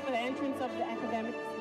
for the entrance of the academic student.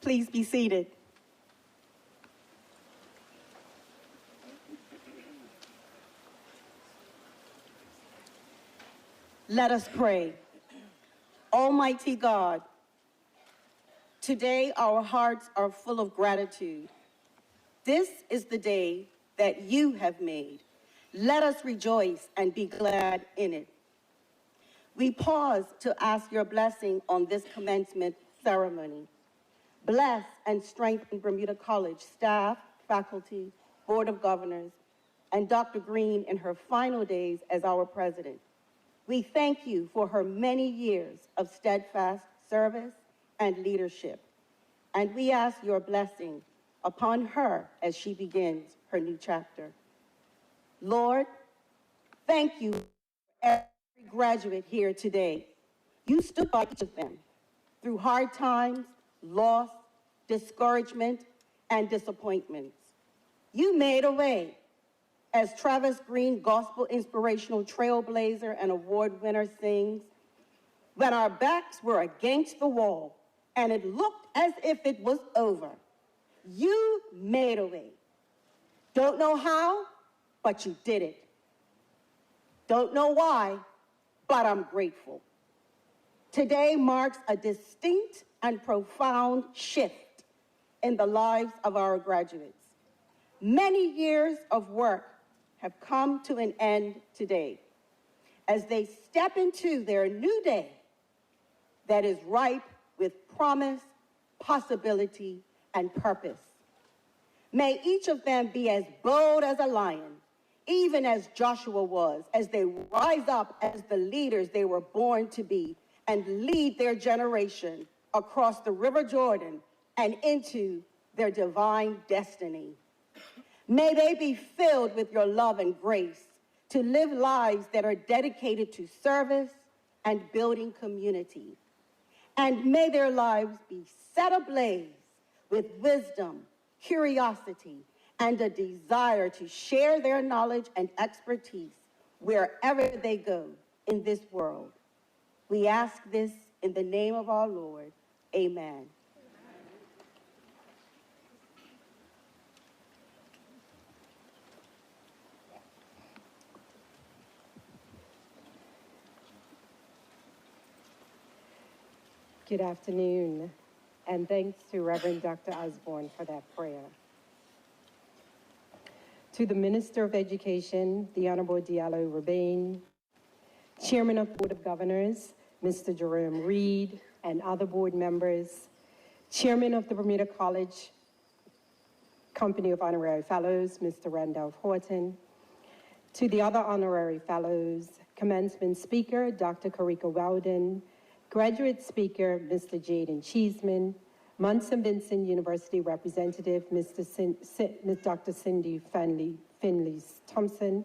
Please be seated. Let us pray. Almighty God, today our hearts are full of gratitude. This is the day that you have made. Let us rejoice and be glad in it. We pause to ask your blessing on this commencement ceremony. Bless and strengthen Bermuda College staff, faculty, Board of Governors, and Dr. Green in her final days as our president. We thank you for her many years of steadfast service and leadership, and we ask your blessing upon her as she begins her new chapter. Lord, thank you for every graduate here today. You stood by each of them through hard times, loss, discouragement, and disappointments. You made a way. As Travis Green, gospel inspirational trailblazer and award winner, sings, when our backs were against the wall and it looked as if it was over, you made a way. Don't know how, but you did it. Don't know why, but I'm grateful. Today marks a distinct and profound shift in the lives of our graduates. Many years of work have come to an end today as they step into their new day that is ripe with promise, possibility, and purpose. May each of them be as bold as a lion, even as Joshua was, as they rise up as the leaders they were born to be and lead their generation across the River Jordan and into their divine destiny. May they be filled with your love and grace to live lives that are dedicated to service and building community. And may their lives be set ablaze with wisdom, curiosity, and a desire to share their knowledge and expertise wherever they go in this world. We ask this in the name of our Lord. Amen. Good afternoon, and thanks to Reverend Dr. Osborne for that prayer. To the Minister of Education, the Honorable Diallo Rabane, Chairman of the Board of Governors, Mr. Jerome Reed, and other board members, Chairman of the Bermuda College Company of Honorary Fellows, Mr. Randolph Horton, to the other honorary fellows, Commencement Speaker, Dr. Karika Weldon, Graduate Speaker, Mr. Jaden Cheeseman, Munson Vincent University Representative, Dr. Cindy Finley Thompson,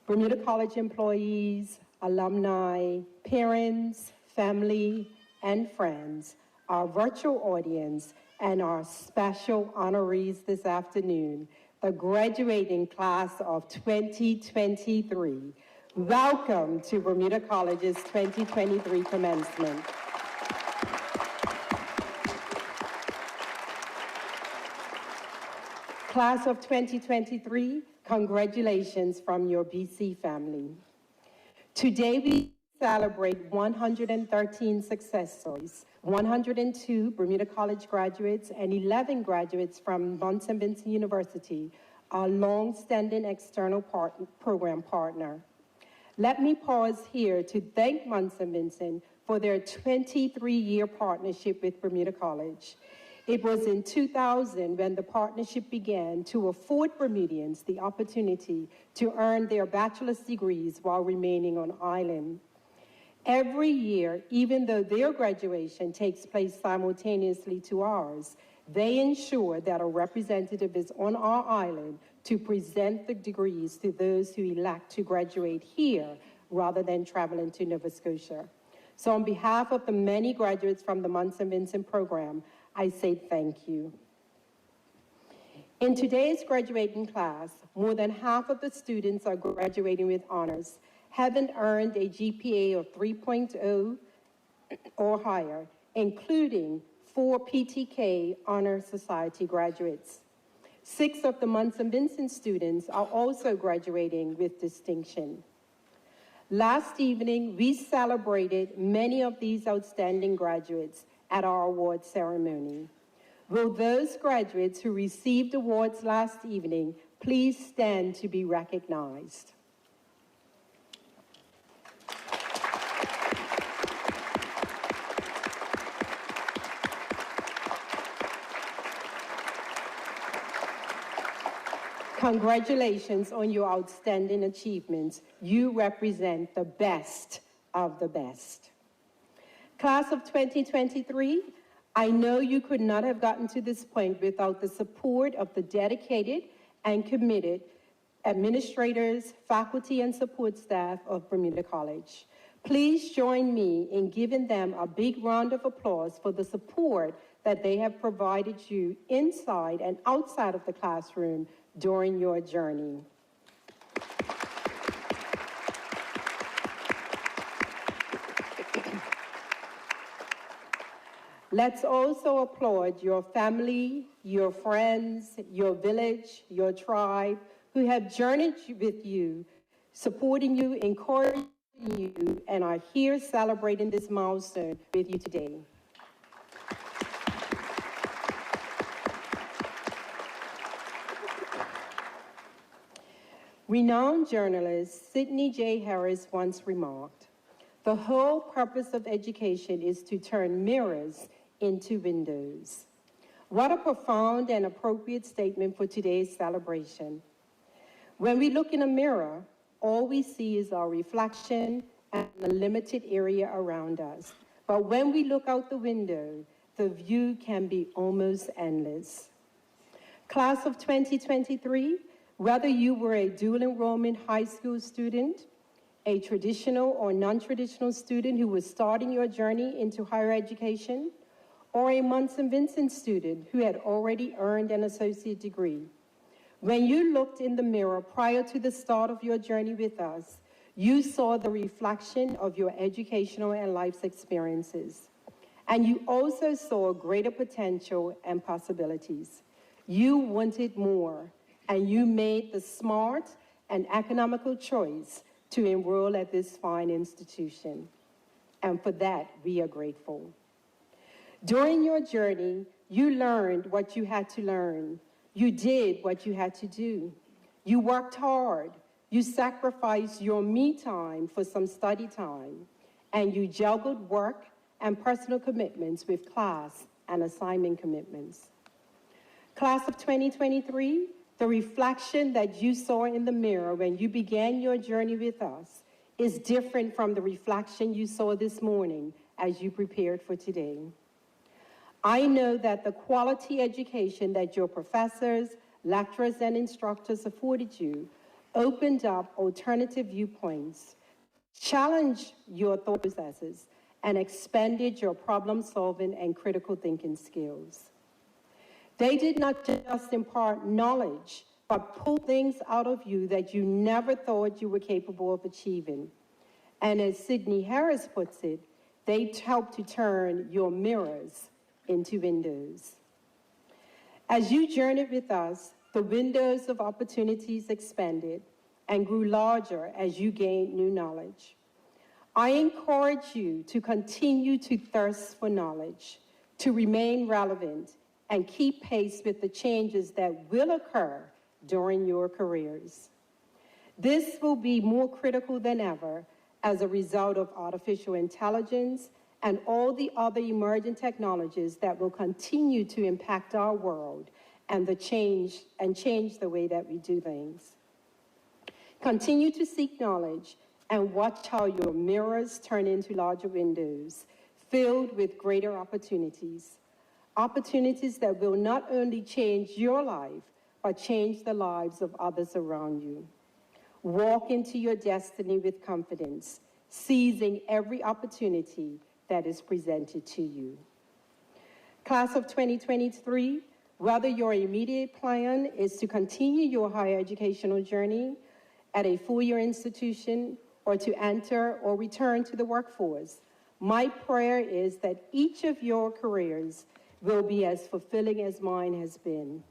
Bermuda College employees, alumni, parents, family, and friends, our virtual audience, and our special honorees this afternoon, the graduating class of 2023. Welcome to Bermuda College's 2023 commencement. Class of 2023, congratulations from your BC family. Today we celebrate 113 success stories, 102 Bermuda College graduates and 11 graduates from Munson Vincent University, our long-standing external program partner. Let me pause here to thank Munson Vincent for their 23-year partnership with Bermuda College. It was in 2000 when the partnership began to afford Bermudians the opportunity to earn their bachelor's degrees while remaining on island. Every year, even though their graduation takes place simultaneously to ours, they ensure that a representative is on our island to present the degrees to those who elect to graduate here rather than traveling to Nova Scotia. So on behalf of the many graduates from the Munson Vincent program, I say thank you. In today's graduating class, more than half of the students are graduating with honors, having earned a GPA of 3.0 or higher, including 4 PTK Honor Society graduates. 6 of the Munson Vincent students are also graduating with distinction. Last evening, we celebrated many of these outstanding graduates at our award ceremony. Will those graduates who received awards last evening Please stand to be recognized. Congratulations on your outstanding achievements. You represent the best of the best. Class of 2023, I know you could not have gotten to this point without the support of the dedicated and committed administrators, faculty, and support staff of Bermuda College. Please join me in giving them a big round of applause for the support that they have provided you inside and outside of the classroom during your journey. Let's also applaud your family, your friends, your village, your tribe, who have journeyed with you, supporting you, encouraging you, and are here celebrating this milestone with you today. Renowned journalist Sidney J. Harris once remarked, "The whole purpose of education is to turn mirrors into windows." What a profound and appropriate statement for today's celebration. When we look in a mirror, all we see is our reflection and the limited area around us. But when we look out the window, the view can be almost endless. Class of 2023, whether you were a dual enrollment high school student, a traditional or non-traditional student who was starting your journey into higher education, or a Munson Vincent student who had already earned an associate degree, when you looked in the mirror prior to the start of your journey with us, you saw the reflection of your educational and life's experiences. And you also saw greater potential and possibilities. You wanted more, and you made the smart and economical choice to enroll at this fine institution. And for that, we are grateful. During your journey, you learned what you had to learn. You did what you had to do. You worked hard. You sacrificed your me time for some study time. And you juggled work and personal commitments with class and assignment commitments. Class of 2023, the reflection that you saw in the mirror when you began your journey with us is different from the reflection you saw this morning as you prepared for today. I know that the quality education that your professors, lecturers, and instructors afforded you opened up alternative viewpoints, challenged your thought processes, and expanded your problem-solving and critical thinking skills. They did not just impart knowledge, but pull things out of you that you never thought you were capable of achieving. And as Sidney Harris puts it, they helped to turn your mirrors into windows. As you journeyed with us, the windows of opportunities expanded and grew larger as you gained new knowledge. I encourage you to continue to thirst for knowledge, to remain relevant, and keep pace with the changes that will occur during your careers. This will be more critical than ever as a result of artificial intelligence and all the other emerging technologies that will continue to impact our world and change the way that we do things. Continue to seek knowledge and watch how your mirrors turn into larger windows filled with greater opportunities. Opportunities that will not only change your life, but change the lives of others around you. Walk into your destiny with confidence, seizing every opportunity that is presented to you. Class of 2023, whether your immediate plan is to continue your higher educational journey at a four-year institution or to enter or return to the workforce, my prayer is that each of your careers will be as fulfilling as mine has been.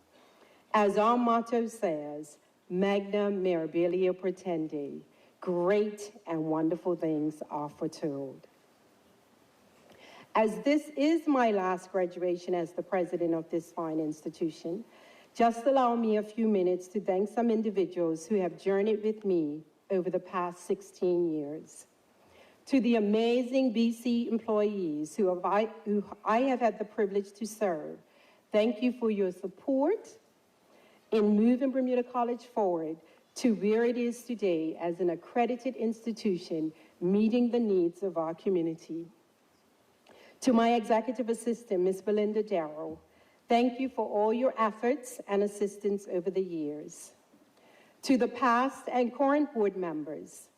As our motto says, Magna Mirabilia Pretendi, great and wonderful things are foretold. As this is my last graduation as the president of this fine institution, Just allow me a few minutes to thank some individuals who have journeyed with me over the past 16 years. To the amazing BC employees who I have had the privilege to serve, thank you for your support in moving Bermuda College forward to where it is today as an accredited institution meeting the needs of our community. To my executive assistant, Ms. Belinda Darrow, thank you for all your efforts and assistance over the years. To the past and current board members,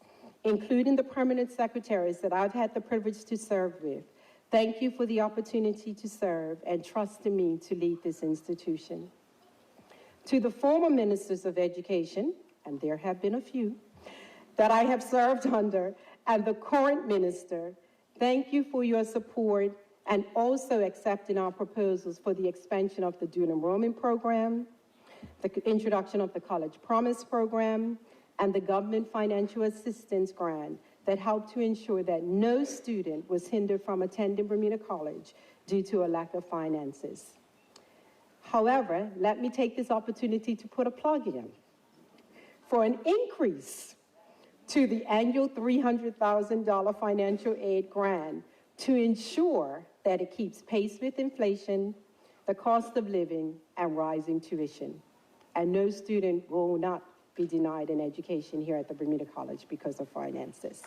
including the permanent secretaries that I've had the privilege to serve with, thank you for the opportunity to serve and trust in me to lead this institution. To the former ministers of education, and there have been a few, that I have served under, and the current minister, thank you for your support and also accepting our proposals for the expansion of the dual enrollment program, the introduction of the College Promise program, and the government financial assistance grant that helped to ensure that no student was hindered from attending Bermuda College due to a lack of finances. However, let me take this opportunity to put a plug in for an increase to the annual $300,000 financial aid grant to ensure that it keeps pace with inflation, the cost of living, and rising tuition. And no student will not be denied an education here at the Bermuda College because of finances.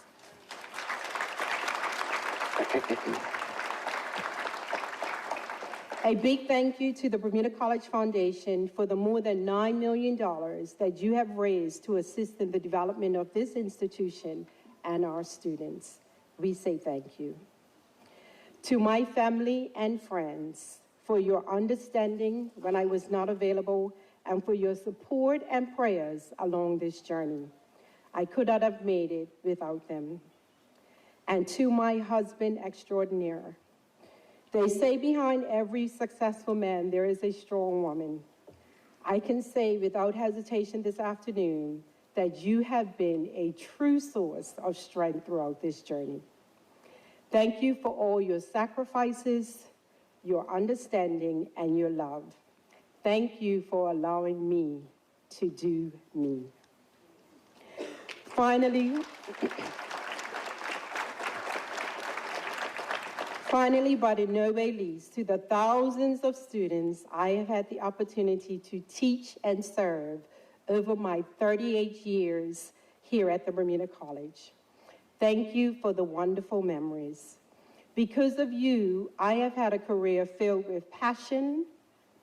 A big thank you to the Bermuda College Foundation for the more than $9 million that you have raised to assist in the development of this institution and our students. We say thank you. To my family and friends, for your understanding when I was not available and for your support and prayers along this journey. I could not have made it without them. And to my husband extraordinaire, they say behind every successful man there is a strong woman. I can say without hesitation this afternoon that you have been a true source of strength throughout this journey. Thank you for all your sacrifices, your understanding, and your love. Thank you for allowing me to do me. Finally, but in no way least, to the thousands of students I have had the opportunity to teach and serve over my 38 years here at the Bermuda College. Thank you for the wonderful memories. Because of you, I have had a career filled with passion,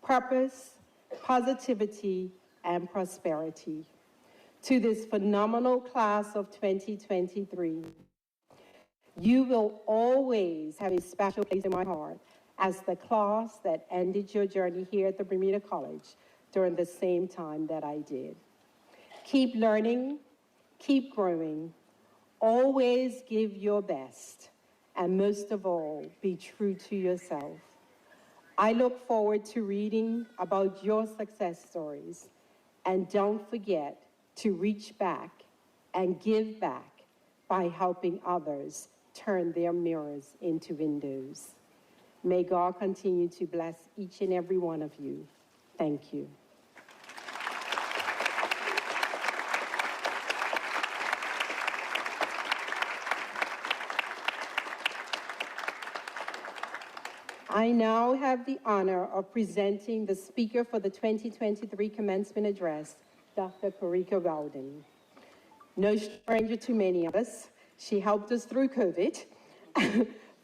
purpose, positivity, and prosperity. To this phenomenal class of 2023, you will always have a special place in my heart as the class that ended your journey here at the Bermuda College during the same time that I did. Keep learning, keep growing, always give your best, and most of all, be true to yourself. I look forward to reading about your success stories, and don't forget to reach back and give back by helping others turn their mirrors into windows. May God continue to bless each and every one of you. Thank you. I now have the honor of presenting the speaker for the 2023 commencement address, Dr. Karika Rowden. No stranger to many of us, she helped us through COVID.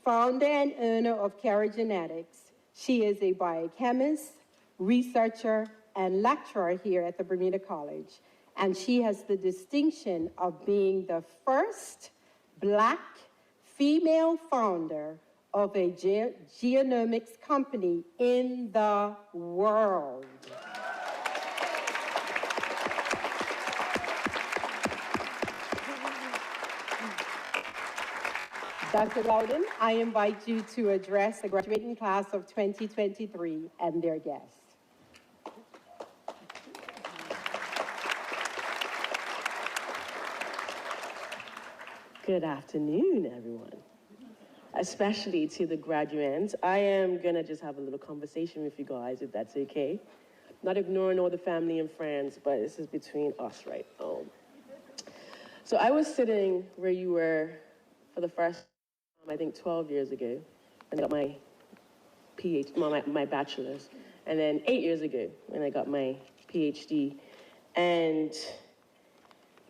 Founder and owner of Cara Genetics, she is a biochemist, researcher, and lecturer here at the Bermuda College. And she has the distinction of being the first Black female founder of a genomics company in the world. Dr. Rowden, I invite you to address the graduating class of 2023 and their guests. Good afternoon, everyone. Especially to the graduates. I am gonna just have a little conversation with you guys, if that's okay. Not ignoring all the family and friends, but this is between us, right? So I was sitting where you were for the first time, I think 12 years ago, and I got my my bachelor's, and then 8 years ago when I got my PhD. And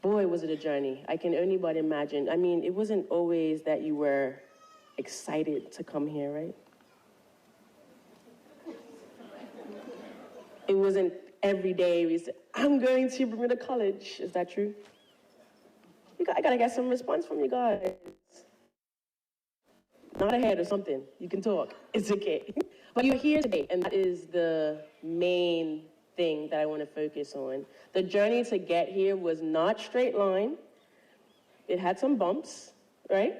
boy, was it a journey. I can only but imagine. I mean, it wasn't always that you were excited to come here, right? It wasn't every day we said, I'm going to Bermuda College. Is that true? I gotta get some response from you guys. Not ahead or something. You can talk. It's okay. But you're here today, and that is the main thing that I want to focus on. The journey to get here was not straight line. It had some bumps, right?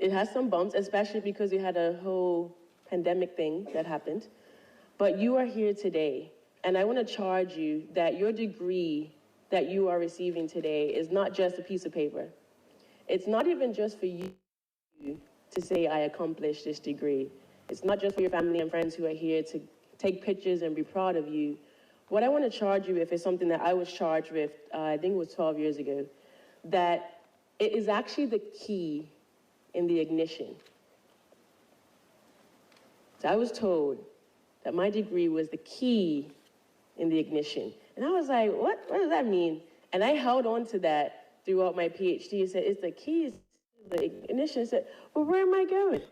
It had some bumps, especially because we had a whole pandemic thing that happened. But you are here today, and I want to charge you that your degree that you are receiving today is not just a piece of paper. It's not even just for you to say, I accomplished this degree. It's not just for your family and friends who are here to take pictures and be proud of you. What I want to charge you with is something that I was charged with, I think it was 12 years ago, that it is actually the key in the ignition. So I was told that my degree was the key in the ignition. And I was like, what does that mean? And I held on to that throughout my PhD. It said, it's the keys to the ignition. I said, well, where am I going?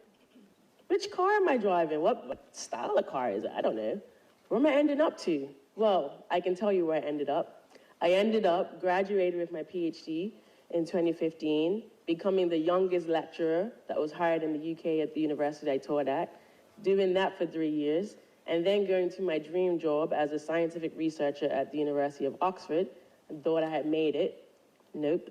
Which car am I driving? What style of car is it? I don't know. Where am I ending up to? Well, I can tell you where I ended up. I ended up graduating with my PhD in 2015, becoming the youngest lecturer that was hired in the UK at the university I taught at, doing that for 3 years, and then going to my dream job as a scientific researcher at the University of Oxford, and thought I had made it. Nope.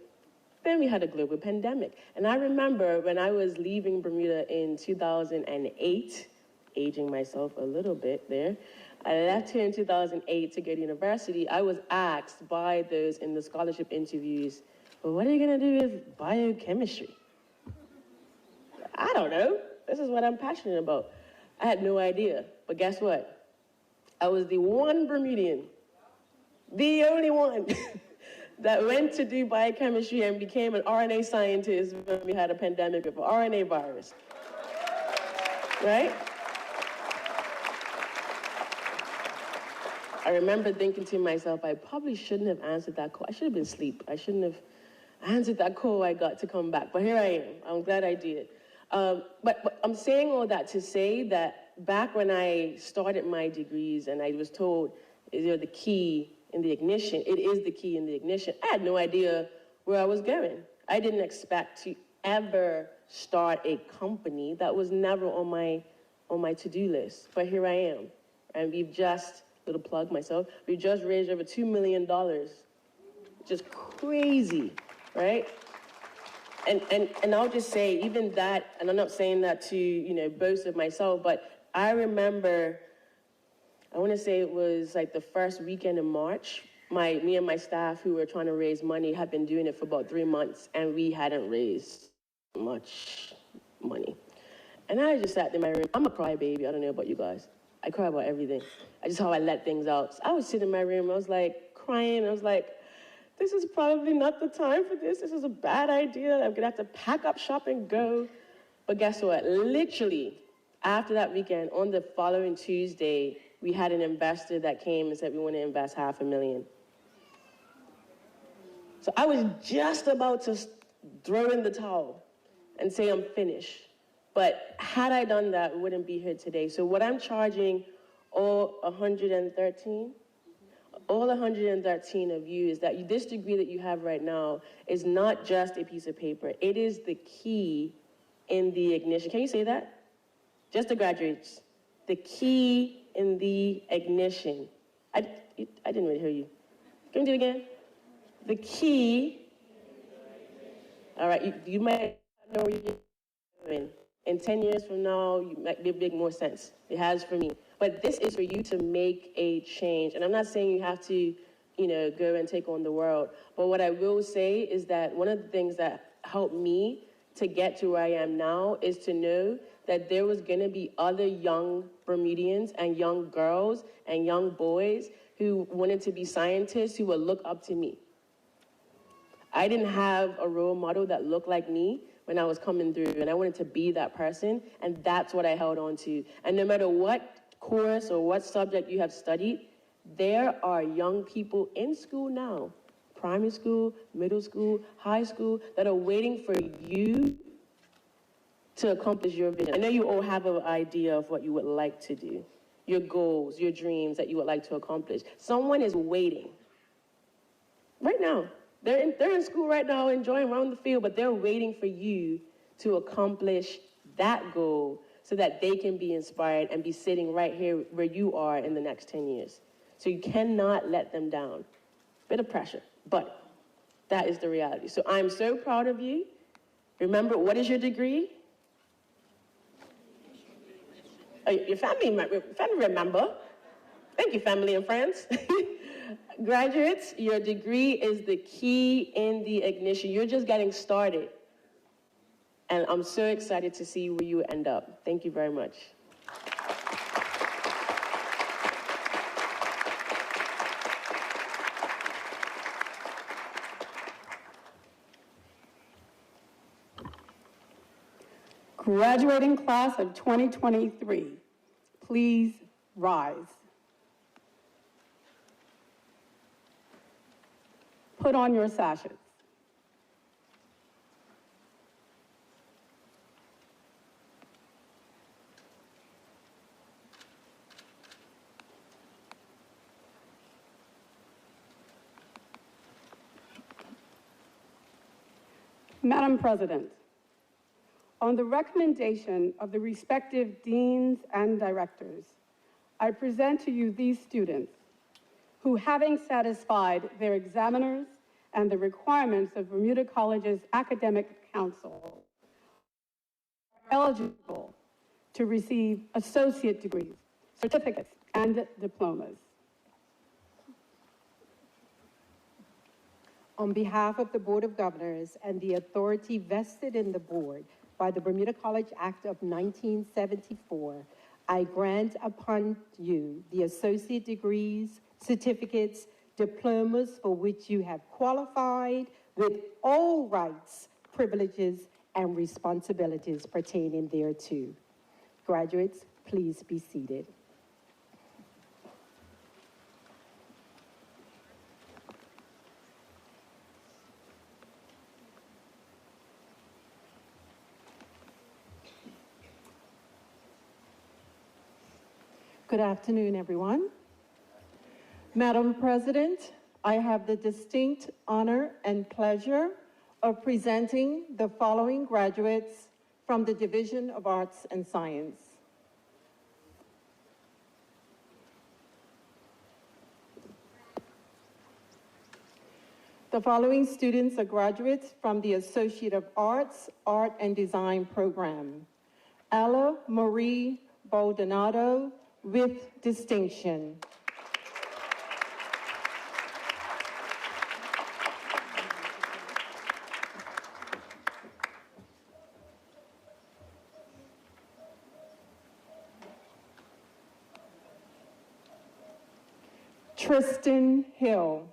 Then we had a global pandemic. And I remember when I was leaving Bermuda in 2008, aging myself a little bit there, I left here in 2008 to go to university. I was asked by those in the scholarship interviews, well, what are you going to do with biochemistry? I don't know. This is what I'm passionate about. I had no idea. But guess what? I was the one Bermudian, the only one, that went to do biochemistry and became an RNA scientist when we had a pandemic with an RNA virus. Right? I remember thinking to myself, I probably shouldn't have answered that call. I should have been asleep. I shouldn't have answered that call I got to come back. But here I am. I'm glad I did. But I'm saying all that to say that back when I started my degrees and I was told, they're the key in the ignition, it is the key in the ignition, I had no idea where I was going. I didn't expect to ever start a company. That was never on my to-do list. But here I am. And we've just, little plug myself, we just raised over $2 million. Just crazy, right? And I'll just say, even that, and I'm not saying that to, boast of myself, but I remember, I want to say it was like the first weekend in March, me and my staff who were trying to raise money had been doing it for about 3 months, and we hadn't raised much money. And I just sat in my room. I'm a crybaby. I don't know about you guys. I cry about everything. I just how I let things out. So I was sitting in my room. I was like crying. I was like, this is probably not the time for this. This is a bad idea. I'm going to have to pack up shop and go. But guess what? Literally, after that weekend, on the following Tuesday, we had an investor that came and said, we want to invest $500,000. So I was just about to throw in the towel and say I'm finished. But had I done that, we wouldn't be here today. So what I'm charging all 113 of you is that this degree that you have right now is not just a piece of paper. It is the key in the ignition. Can you say that? Just the graduates. The key in the ignition. I didn't really hear you. Can we do it again? The key. All right, you might know where you're going. In 10 years from now, you might make more sense. It has for me. But this is for you to make a change. And I'm not saying you have to, go and take on the world. But what I will say is that one of the things that helped me to get to where I am now is to know that there was going to be other young Bermudians and young girls and young boys who wanted to be scientists who would look up to me. I didn't have a role model that looked like me when I was coming through, and I wanted to be that person, and that's what I held on to. And no matter what course or what subject you have studied, there are young people in school now, primary school, middle school, high school, that are waiting for you to accomplish your vision. I know you all have an idea of what you would like to do, your goals, your dreams that you would like to accomplish. Someone is waiting right now. They're in school right now, enjoying around the field, but they're waiting for you to accomplish that goal so that they can be inspired and be sitting right here where you are in the next 10 years. So you cannot let them down. Bit of pressure, but that is the reality. So I'm so proud of you. Remember, what is your degree? Your family remember. Thank you, family and friends. Graduates, your degree is the key in the ignition. You're just getting started. And I'm so excited to see where you end up. Thank you very much. Graduating class of 2023, please rise. Put on your sashes. Madam President, on the recommendation of the respective deans and directors, I present to you these students who, having satisfied their examiners and the requirements of Bermuda College's Academic Council, are eligible to receive associate degrees, certificates, and diplomas. On behalf of the Board of Governors and the authority vested in the board by the Bermuda College Act of 1974, I grant upon you the associate degrees, certificates, diplomas for which you have qualified with all rights, privileges, and responsibilities pertaining thereto. Graduates, please be seated. Good afternoon, everyone. Madam President, I have the distinct honor and pleasure of presenting the following graduates from the Division of Arts and Science. The following students are graduates from the Associate of Arts, Art and Design program. Ella Marie Baldonado, with distinction. Tristan Hill.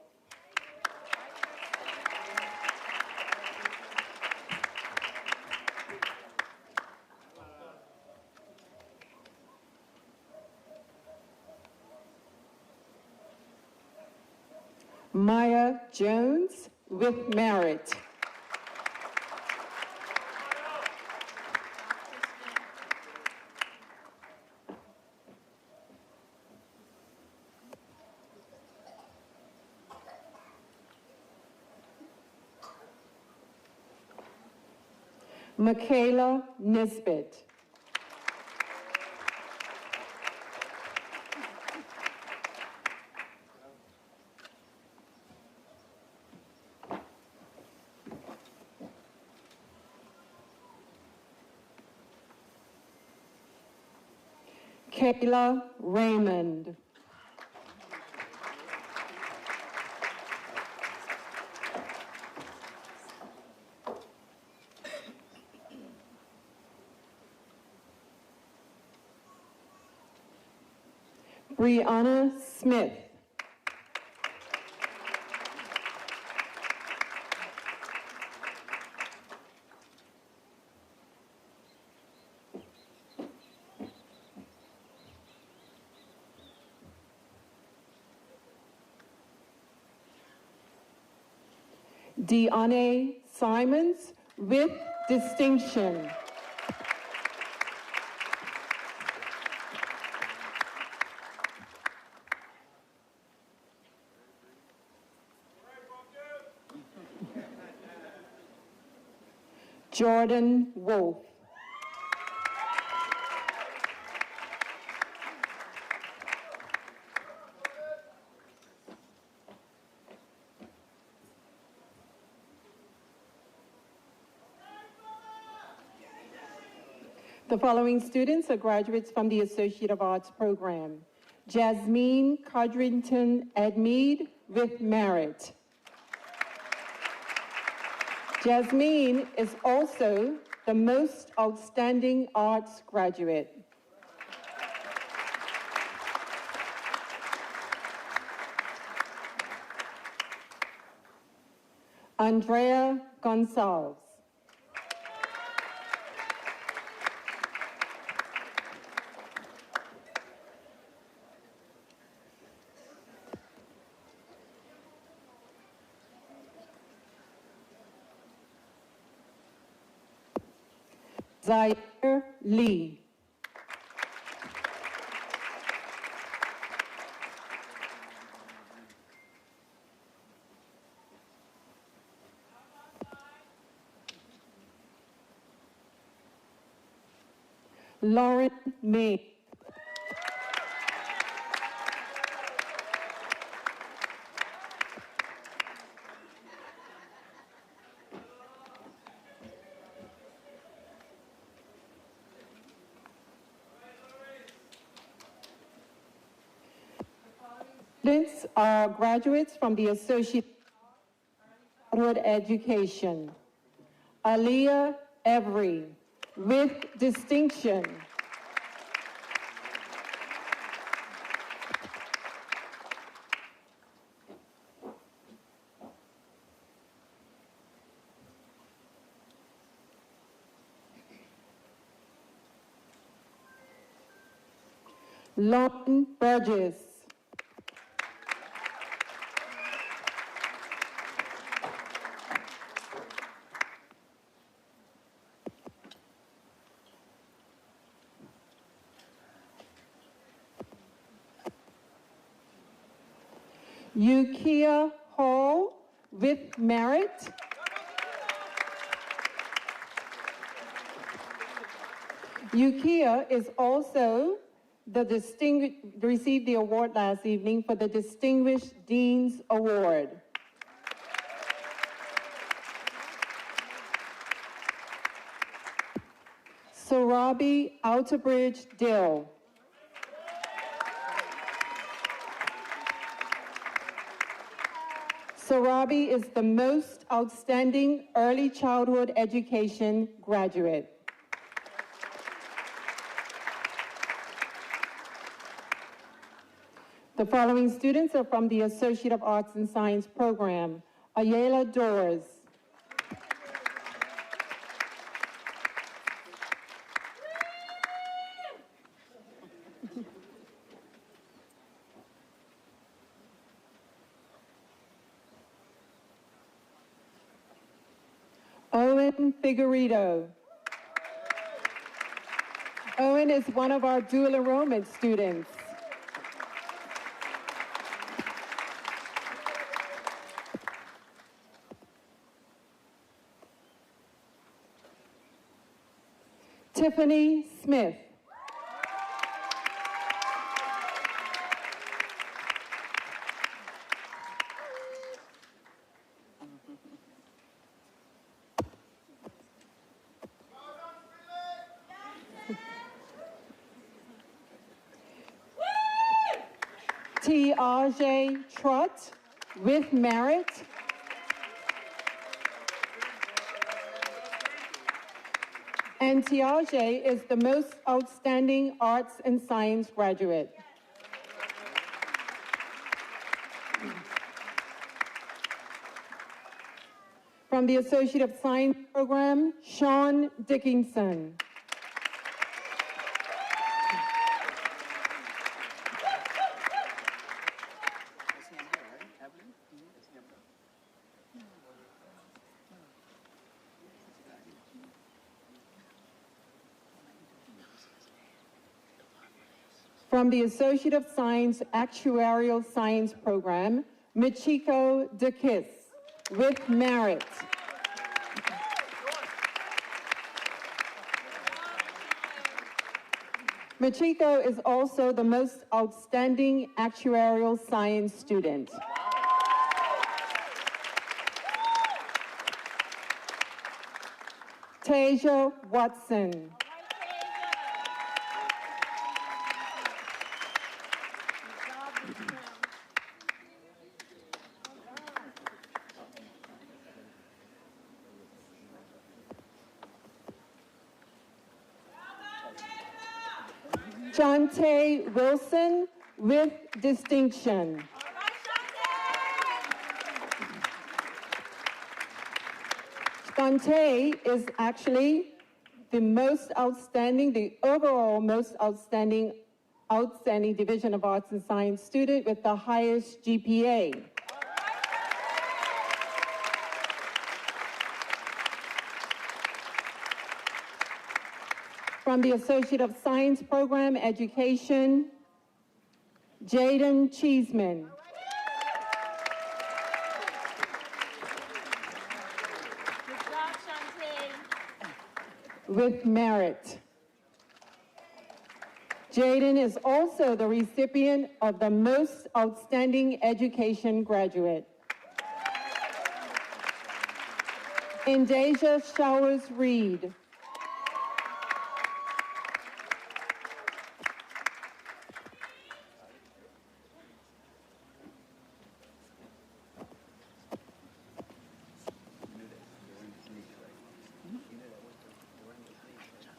Maya Jones with merit. Michaela Nisbet. Kayla Raymond. Brianna Smith. Deanne Simons with distinction. Jordan Wolf. The following students are graduates from the Associate of Arts program. Jasmine Codrington Admead with merit. Jasmine is also the most outstanding arts graduate. Andrea Gonçalves. Zaire Lee. Lauren May. Students are graduates from the Associate of Childhood Education. Aaliyah Every with distinction. Lauren Burgess. Yukia Hall with merit. Yukia is also received the award last evening for the Distinguished Dean's Award. Sorabi Outerbridge Dill. Sorabi is the most outstanding early childhood education graduate. The following students are from the Associate of Arts and Science program. Ayala Doors. Owen Figueredo. Owen is one of our dual enrollment students. Tiffany Smith. Tiaje Trott with merit. And Tiaje is the most outstanding arts and science graduate. From the Associate of Science program, Sean Dickinson. From the Associate of Science Actuarial Science program, Michiko DeKiss, with merit. Michiko is also the most outstanding actuarial science student. Tasia Watson. Shante Wilson with distinction. Shante is actually the most outstanding, the overall most outstanding Division of Arts and Science student with the highest GPA. From the Associate of Science program, Education, Jaden Cheeseman. Good job, Shantae. With merit. Jaden is also the recipient of the Most Outstanding Education Graduate. Indasia Showers Reed.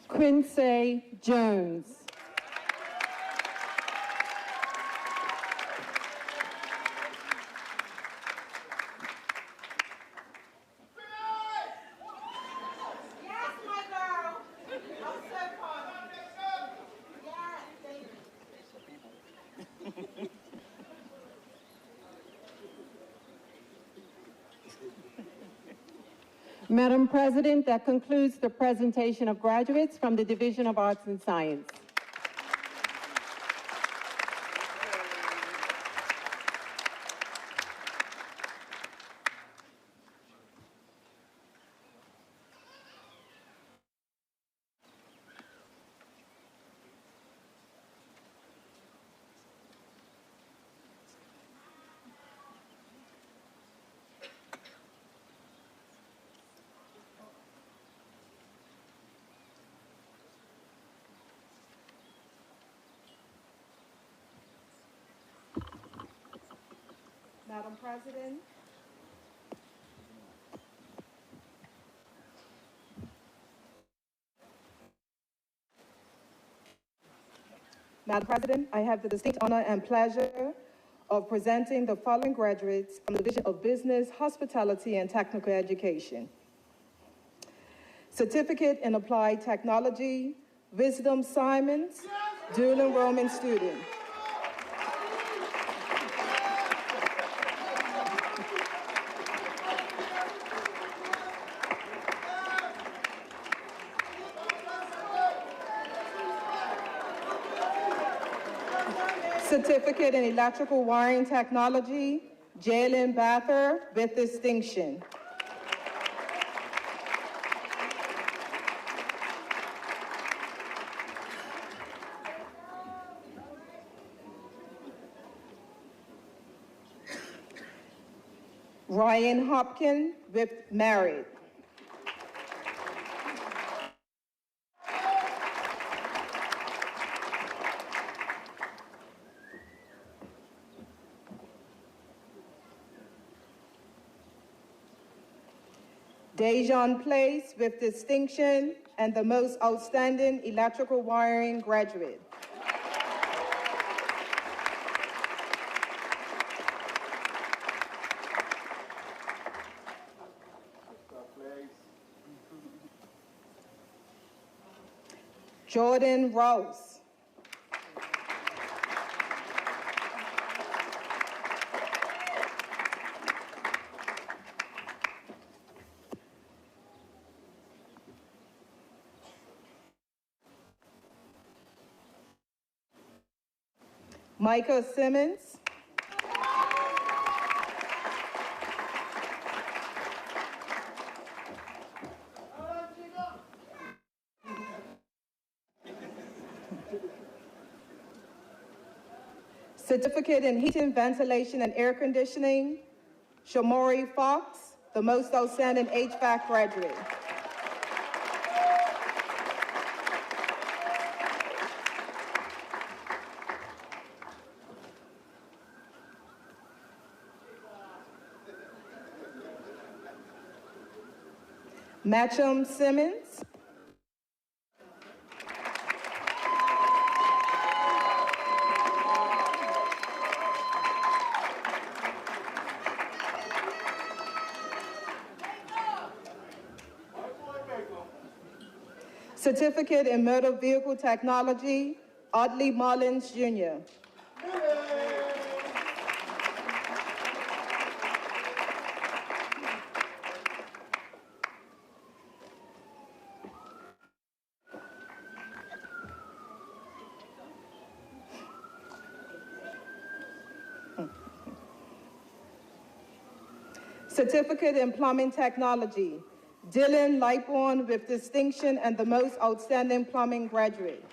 Quincy Jones. Madam President, that concludes the presentation of graduates from the Division of Arts and Science. Madam President. Madam President, I have the distinct honor and pleasure of presenting the following graduates from the Division of Business, Hospitality, and Technical Education. Certificate in Applied Technology, Wisdom Simons, dual enrollment student. Certificate in Electrical Wiring Technology, Jalen Bather with distinction. Ryan Hopkins with merit. Dejan Place with distinction and the most outstanding electrical wiring graduate. Jordan Rose. Micah Simmons. Certificate in Heating, Ventilation, and Air Conditioning, Shamori Fox, the most outstanding HVAC graduate. Matcham Simmons. Certificate in Motor Vehicle Technology, Audley Mullins, Jr. Certificate in Plumbing Technology, Dylan Lightbourne with distinction and the most outstanding plumbing graduate.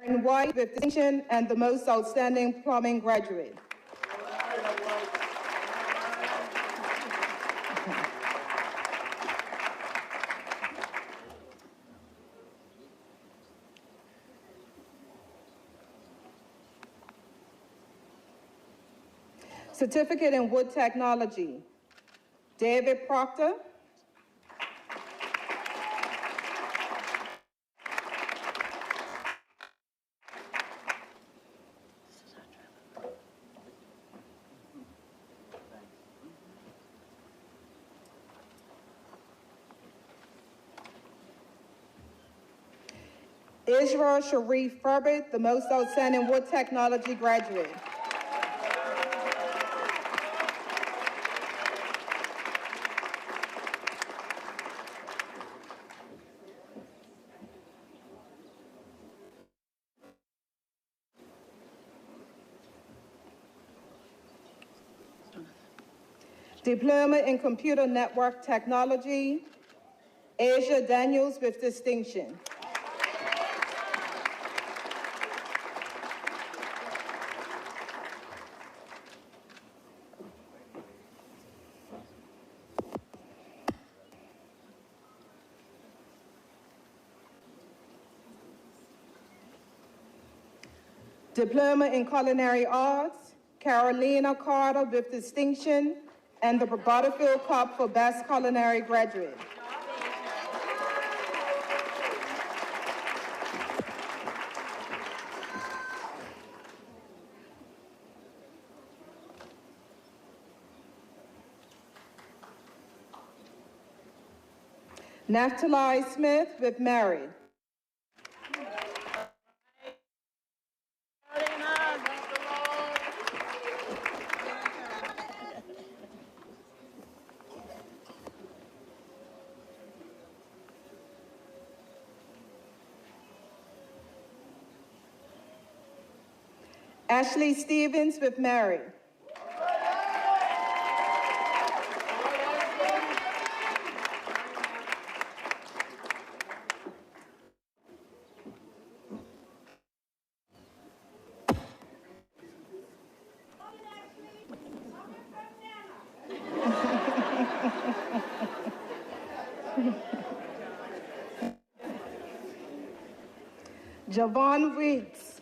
Aaron White with distinction and the most outstanding plumbing graduate. Certificate in Wood Technology, David Proctor. Israel Sharif Furbert, the most outstanding Wood Technology graduate. Diploma in Computer Network Technology, Asia Daniels with distinction. Diploma in Culinary Arts, Carolina Carter with distinction, and the Butterfield Cup for Best Culinary Graduate. Naftali Smith with Married. Ashley Stevens with Mary. Javon Weeks.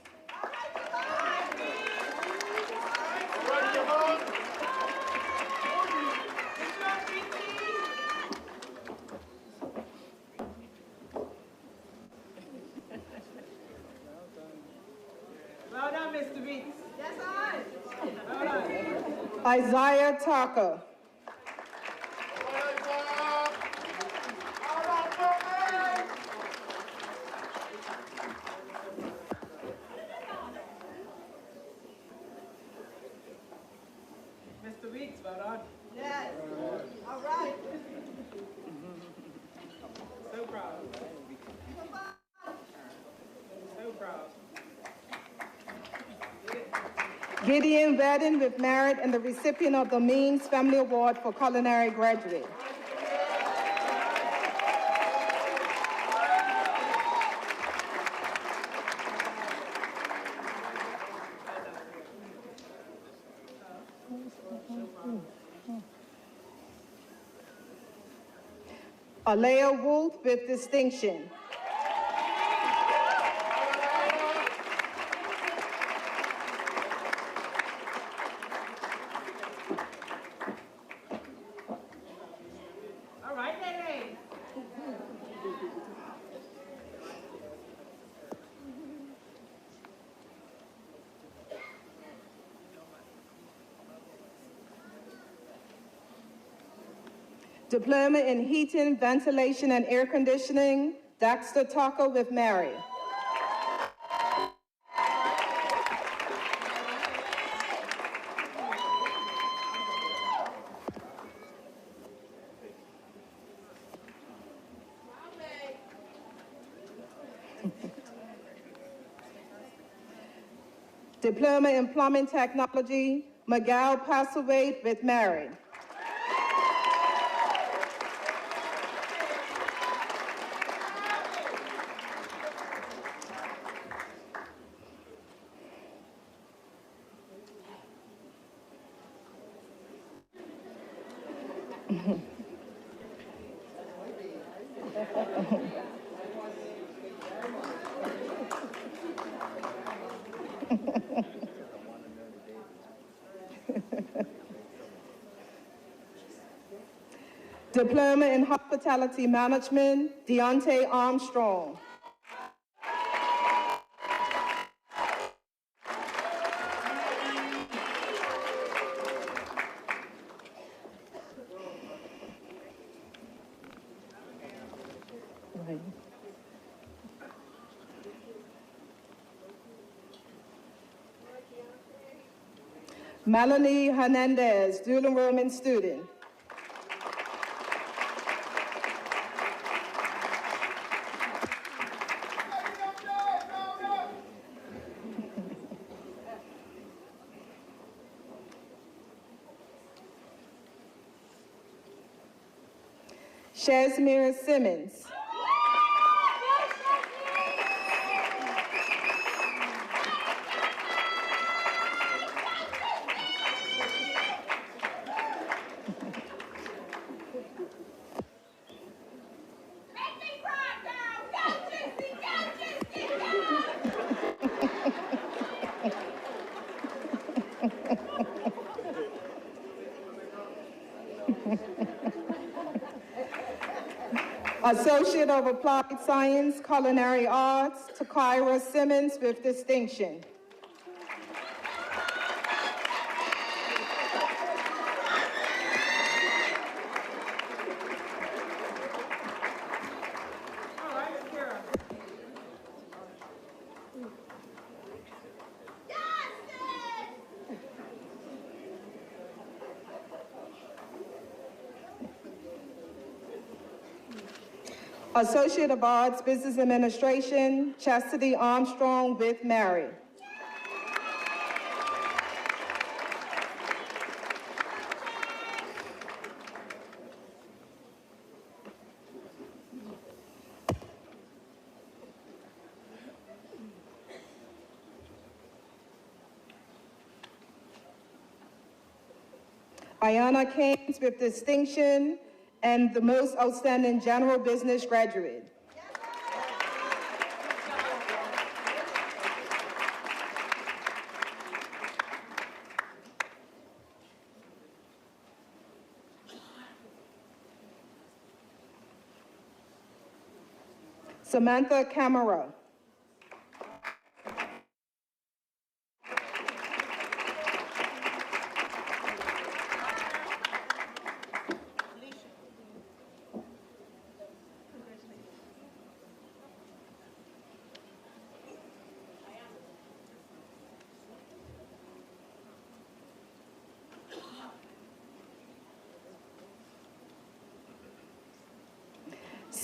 Isaiah Tucker. Mr. Weeks, well done. Yes. All right. So proud. So proud. Gideon Vedden with merit and the recipient of the Means Family Award for Culinary Graduate. Alea Wolf with distinction. All right, Lily. Diploma in Heating, Ventilation, and Air Conditioning, Dexter Tucker with merit. Diploma in Plumbing Technology, Miguel Pasawade with merit. Diploma in Hospitality Management, Deontay Armstrong. Melanie Hernandez, dual enrollment student. Shazmir Simmons. Associate of Applied Science, Culinary Arts, Takira Simmons with distinction. All right, Kara. Associate of Arts, Business Administration, Chastity Armstrong with merit. Ayana Keynes with distinction and the most outstanding general business graduate. Samantha Camara.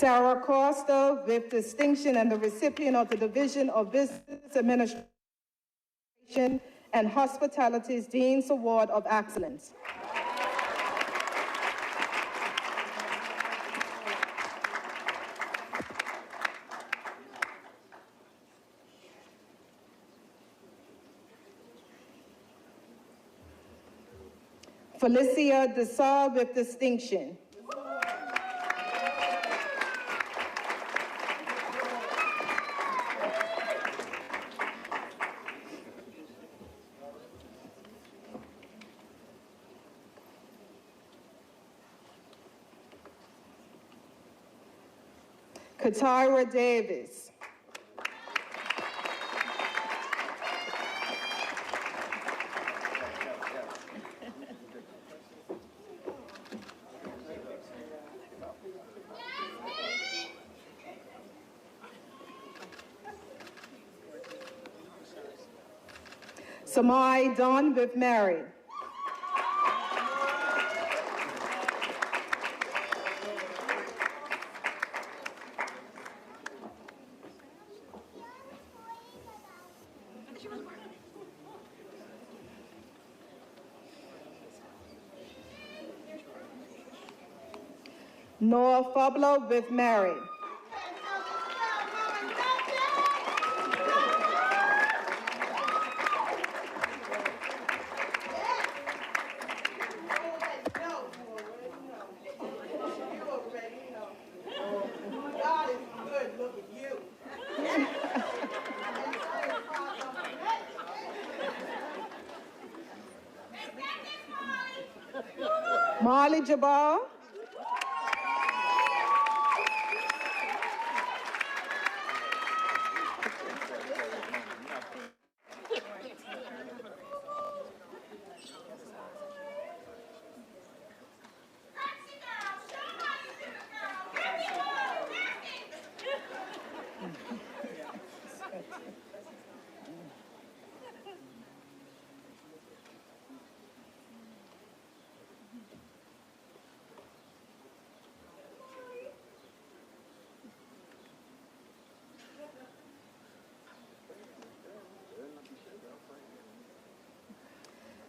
Sarah Costa with distinction and the recipient of the Division of Business Administration and Hospitality's Dean's Award of Excellence. Felicia Desal with distinction. Katira Davis. Samai Don with Mary. Noah Fablo with Mary. Marley Jabal.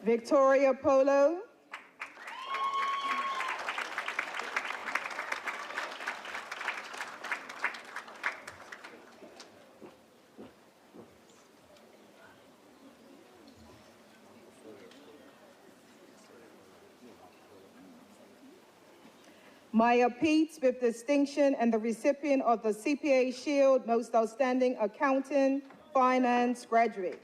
Victoria Polo. Maya Peets with distinction and the recipient of the CPA Shield Most Outstanding Accountant Finance Graduate.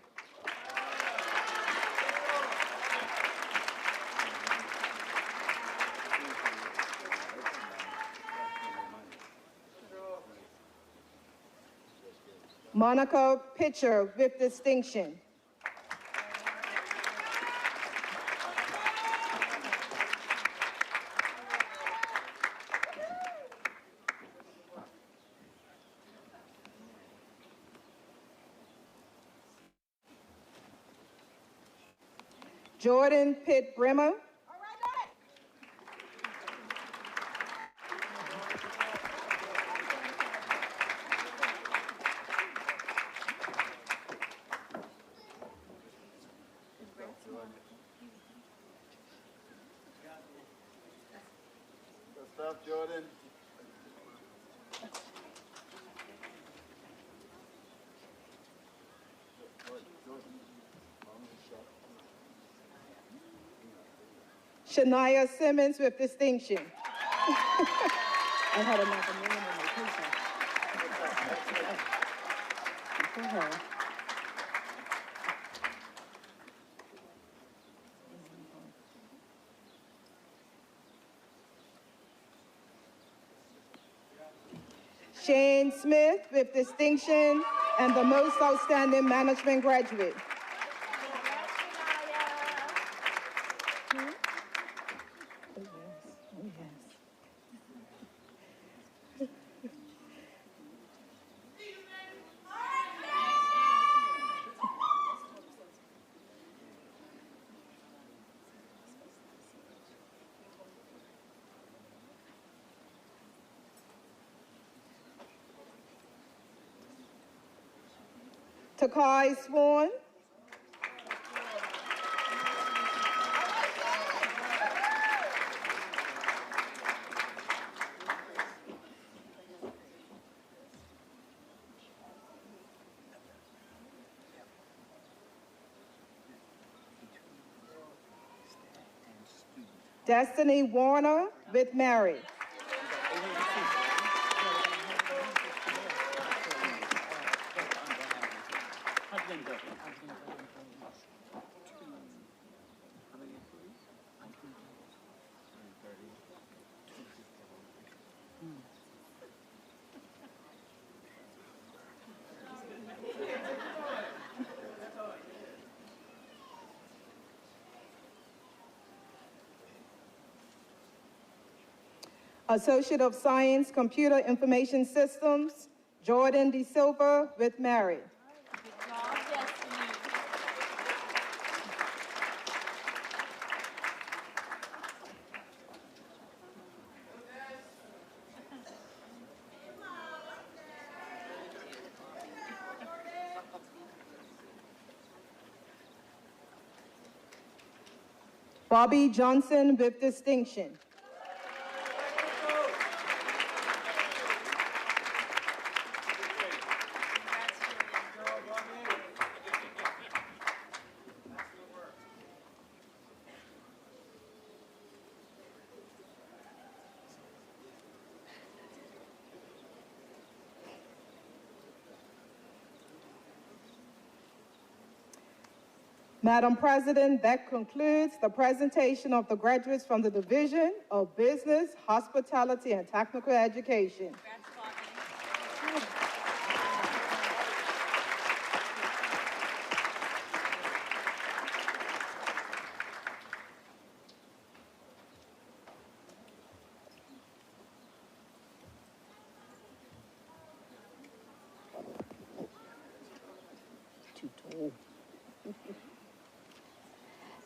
Monica Pitcher with distinction. Jordan Pitt Brimmer. Good stuff, Jordan. Shania Simmons with distinction. I had another name on my paper. Go ahead. Shane Smith with distinction and the Most Outstanding Management Graduate. Takai Swan. Destiny Warner with Mary. Associate of Science, Computer Information Systems, Jordan De Silva with Mary. Good job, Destiny. Bobby Johnson with distinction. Madam President, that concludes the presentation of the graduates from the Division of Business, Hospitality, and Technical Education.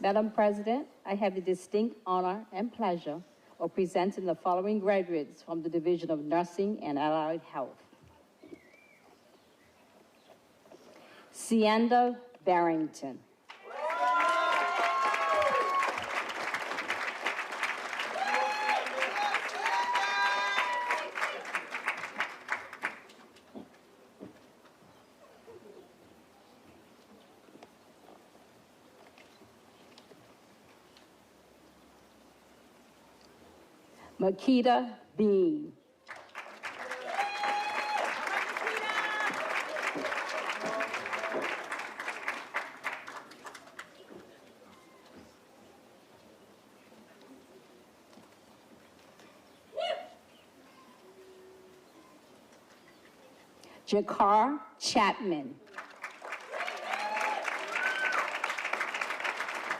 Madam President, I have the distinct honor and pleasure of presenting the following graduates from the Division of Nursing and Allied Health. Sienda Barrington. Makita Bean. Jakar Chapman.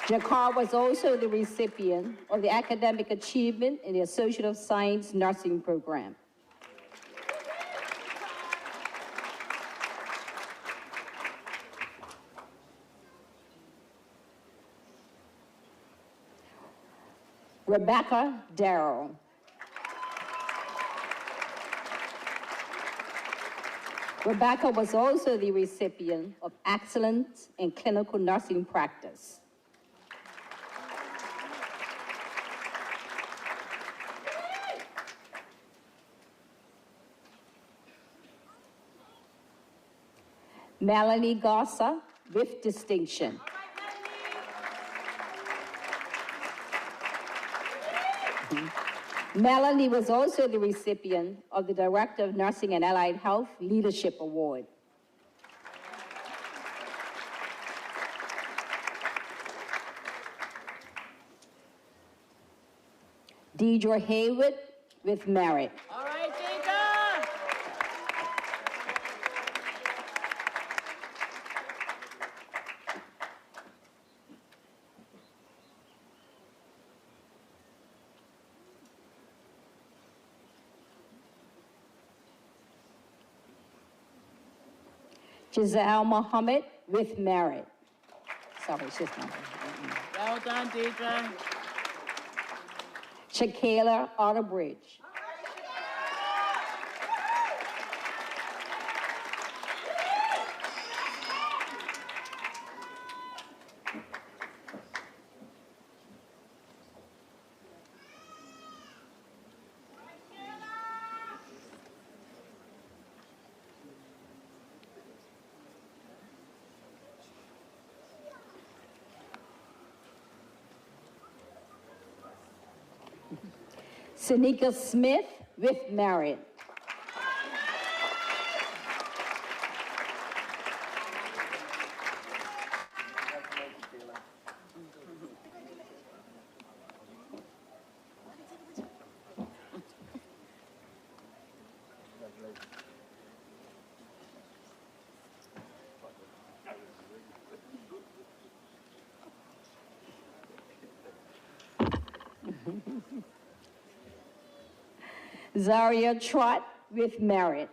Jakar was also the recipient of the Academic Achievement in the Associate of Science Nursing Program. Rebecca Darrow. Rebecca was also the recipient of Excellence in Clinical Nursing Practice. Melanie Garza with distinction. Melanie was also the recipient of the Director of Nursing and Allied Health Leadership Award. Deidre Haywood with merit. All right, Deidre. Giselle Mohammed with merit. Sorry, she's not. Well done, Deidre. Shakayla Otterbridge. Senika Smith with merit. Zaria Trott with merit.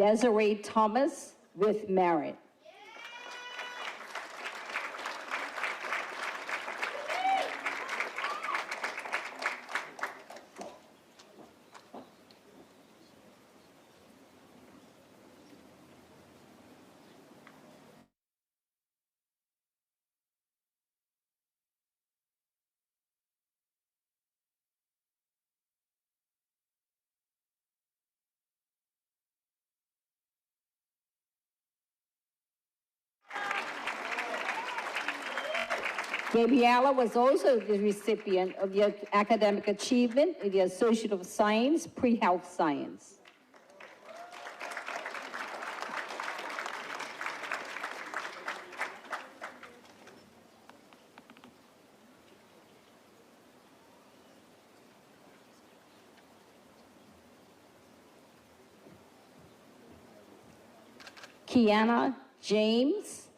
Desiree Thomas with merit. Gabriella was also the recipient of the Academic Achievement in the Associate of Science, Pre-Health Science. Kiana James.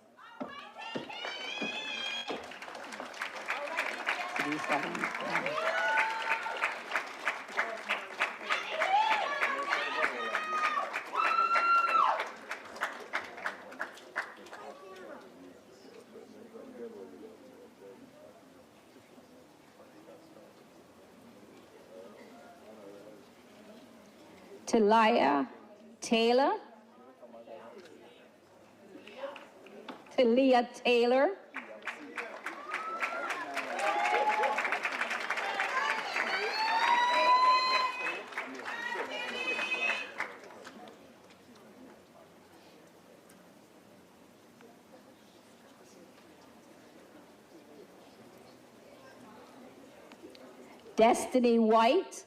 Talia Taylor. Talia Taylor. Destiny White.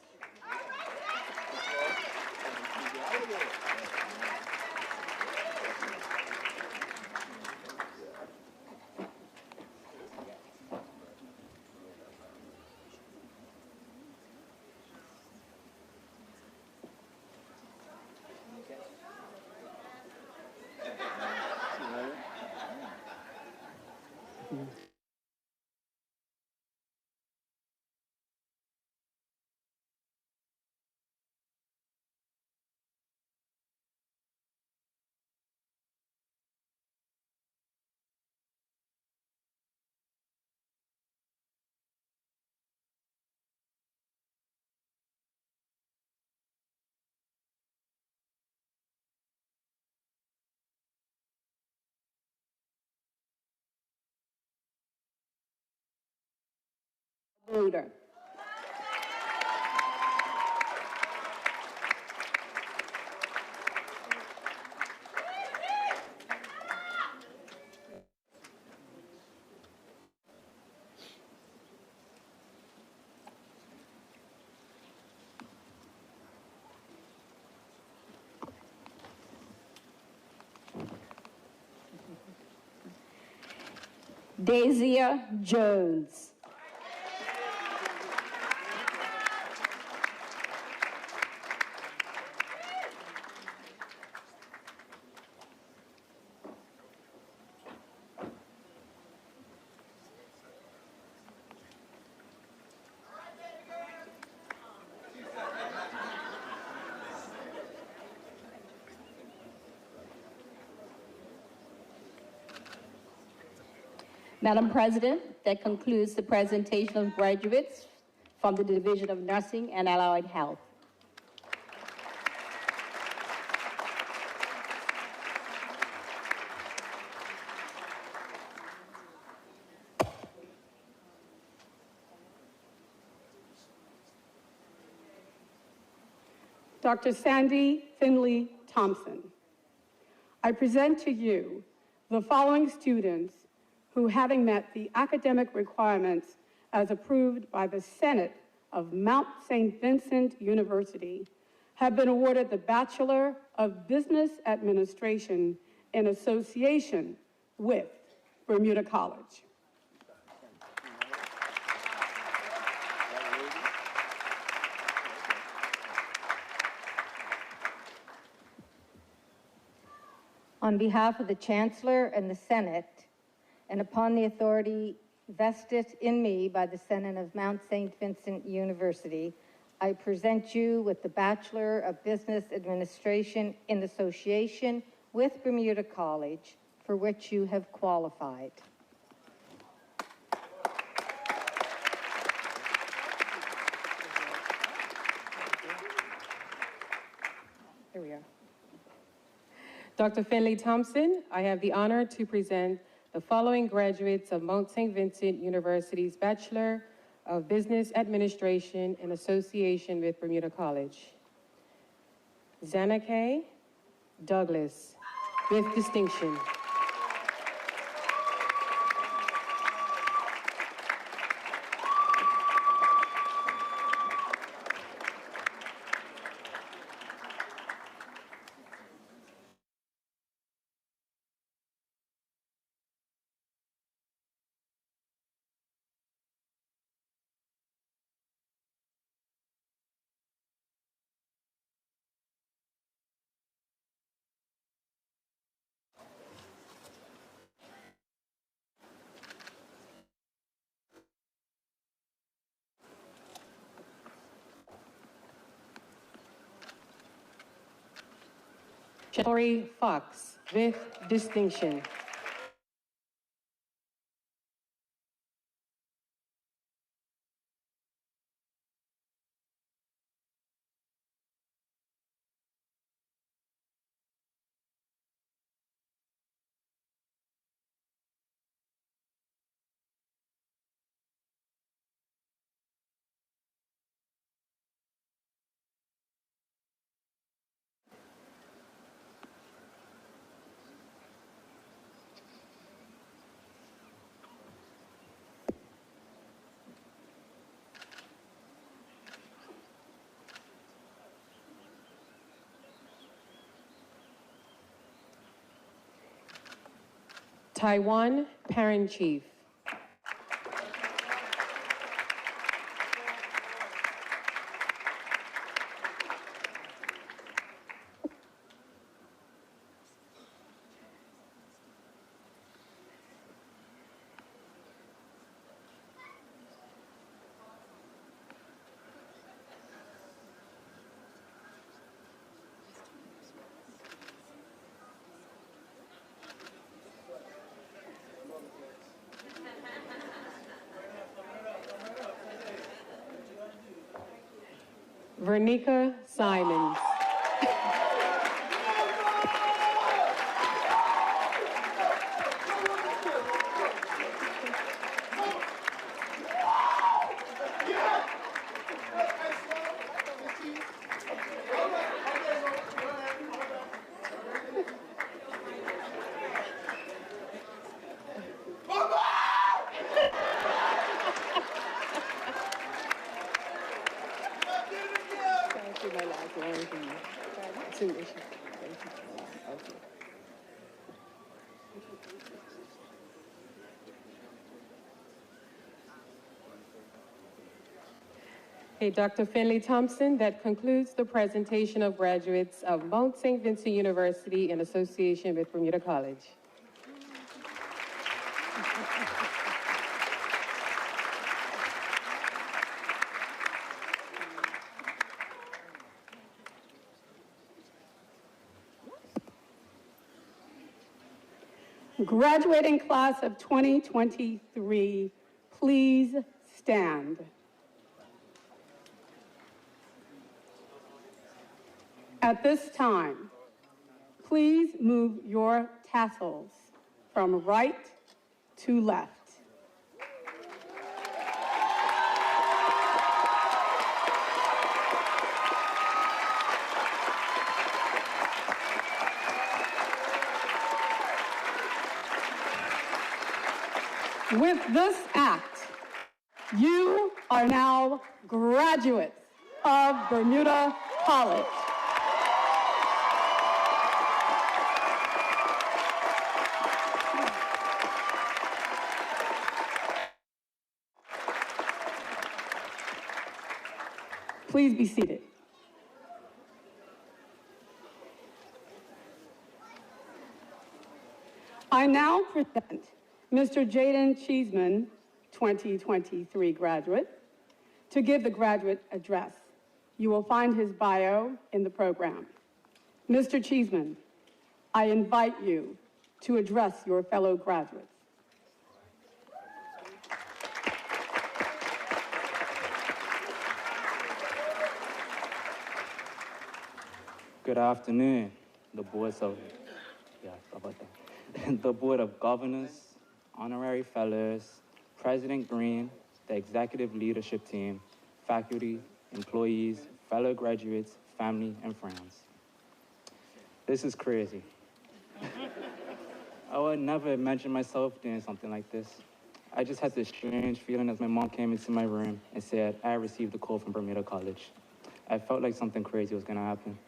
Voter. Daisia Jones. Madam President, that concludes the presentation of graduates from the Division of Nursing and Allied Health. Dr. Sandy Finley Thompson. I present to you the following students who, having met the academic requirements as approved by the Senate of Mount St. Vincent University, have been awarded the Bachelor of Business Administration in association with Bermuda College. On behalf of the Chancellor and the Senate, and upon the authority vested in me by the Senate of Mount St. Vincent University, I present you with the Bachelor of Business Administration in association with Bermuda College, for which you have qualified. Here we are. Dr. Finley Thompson, I have the honor to present the following graduates of Mount St. Vincent University's Bachelor of Business Administration in association with Bermuda College. Zanake Douglas, with distinction. Shelly Fox, with distinction. Taiwan Parent Chief. Vernica Simons. Okay, Dr. Finley Thompson, that concludes the presentation of graduates of Mount St. Vincent University in association with Bermuda College. Graduating class of 2023, please stand. At this time, please move your tassels from right to left. With this act, you are now graduates of Bermuda College. Please be seated. I now present Mr. Jaden Cheeseman, 2023 graduate, to give the graduate address. You will find his bio in the program. Mr. Cheeseman, I invite you to address your fellow graduates. Good afternoon, the boards of, the Board of Governors, honorary fellows, President Green, the executive leadership team, faculty, employees, fellow graduates, family, and friends. This is crazy. I would never imagine myself doing something like this. I just had this strange feeling as my mom came into my room and said, I received a call from Bermuda College. I felt like something crazy was gonna happen.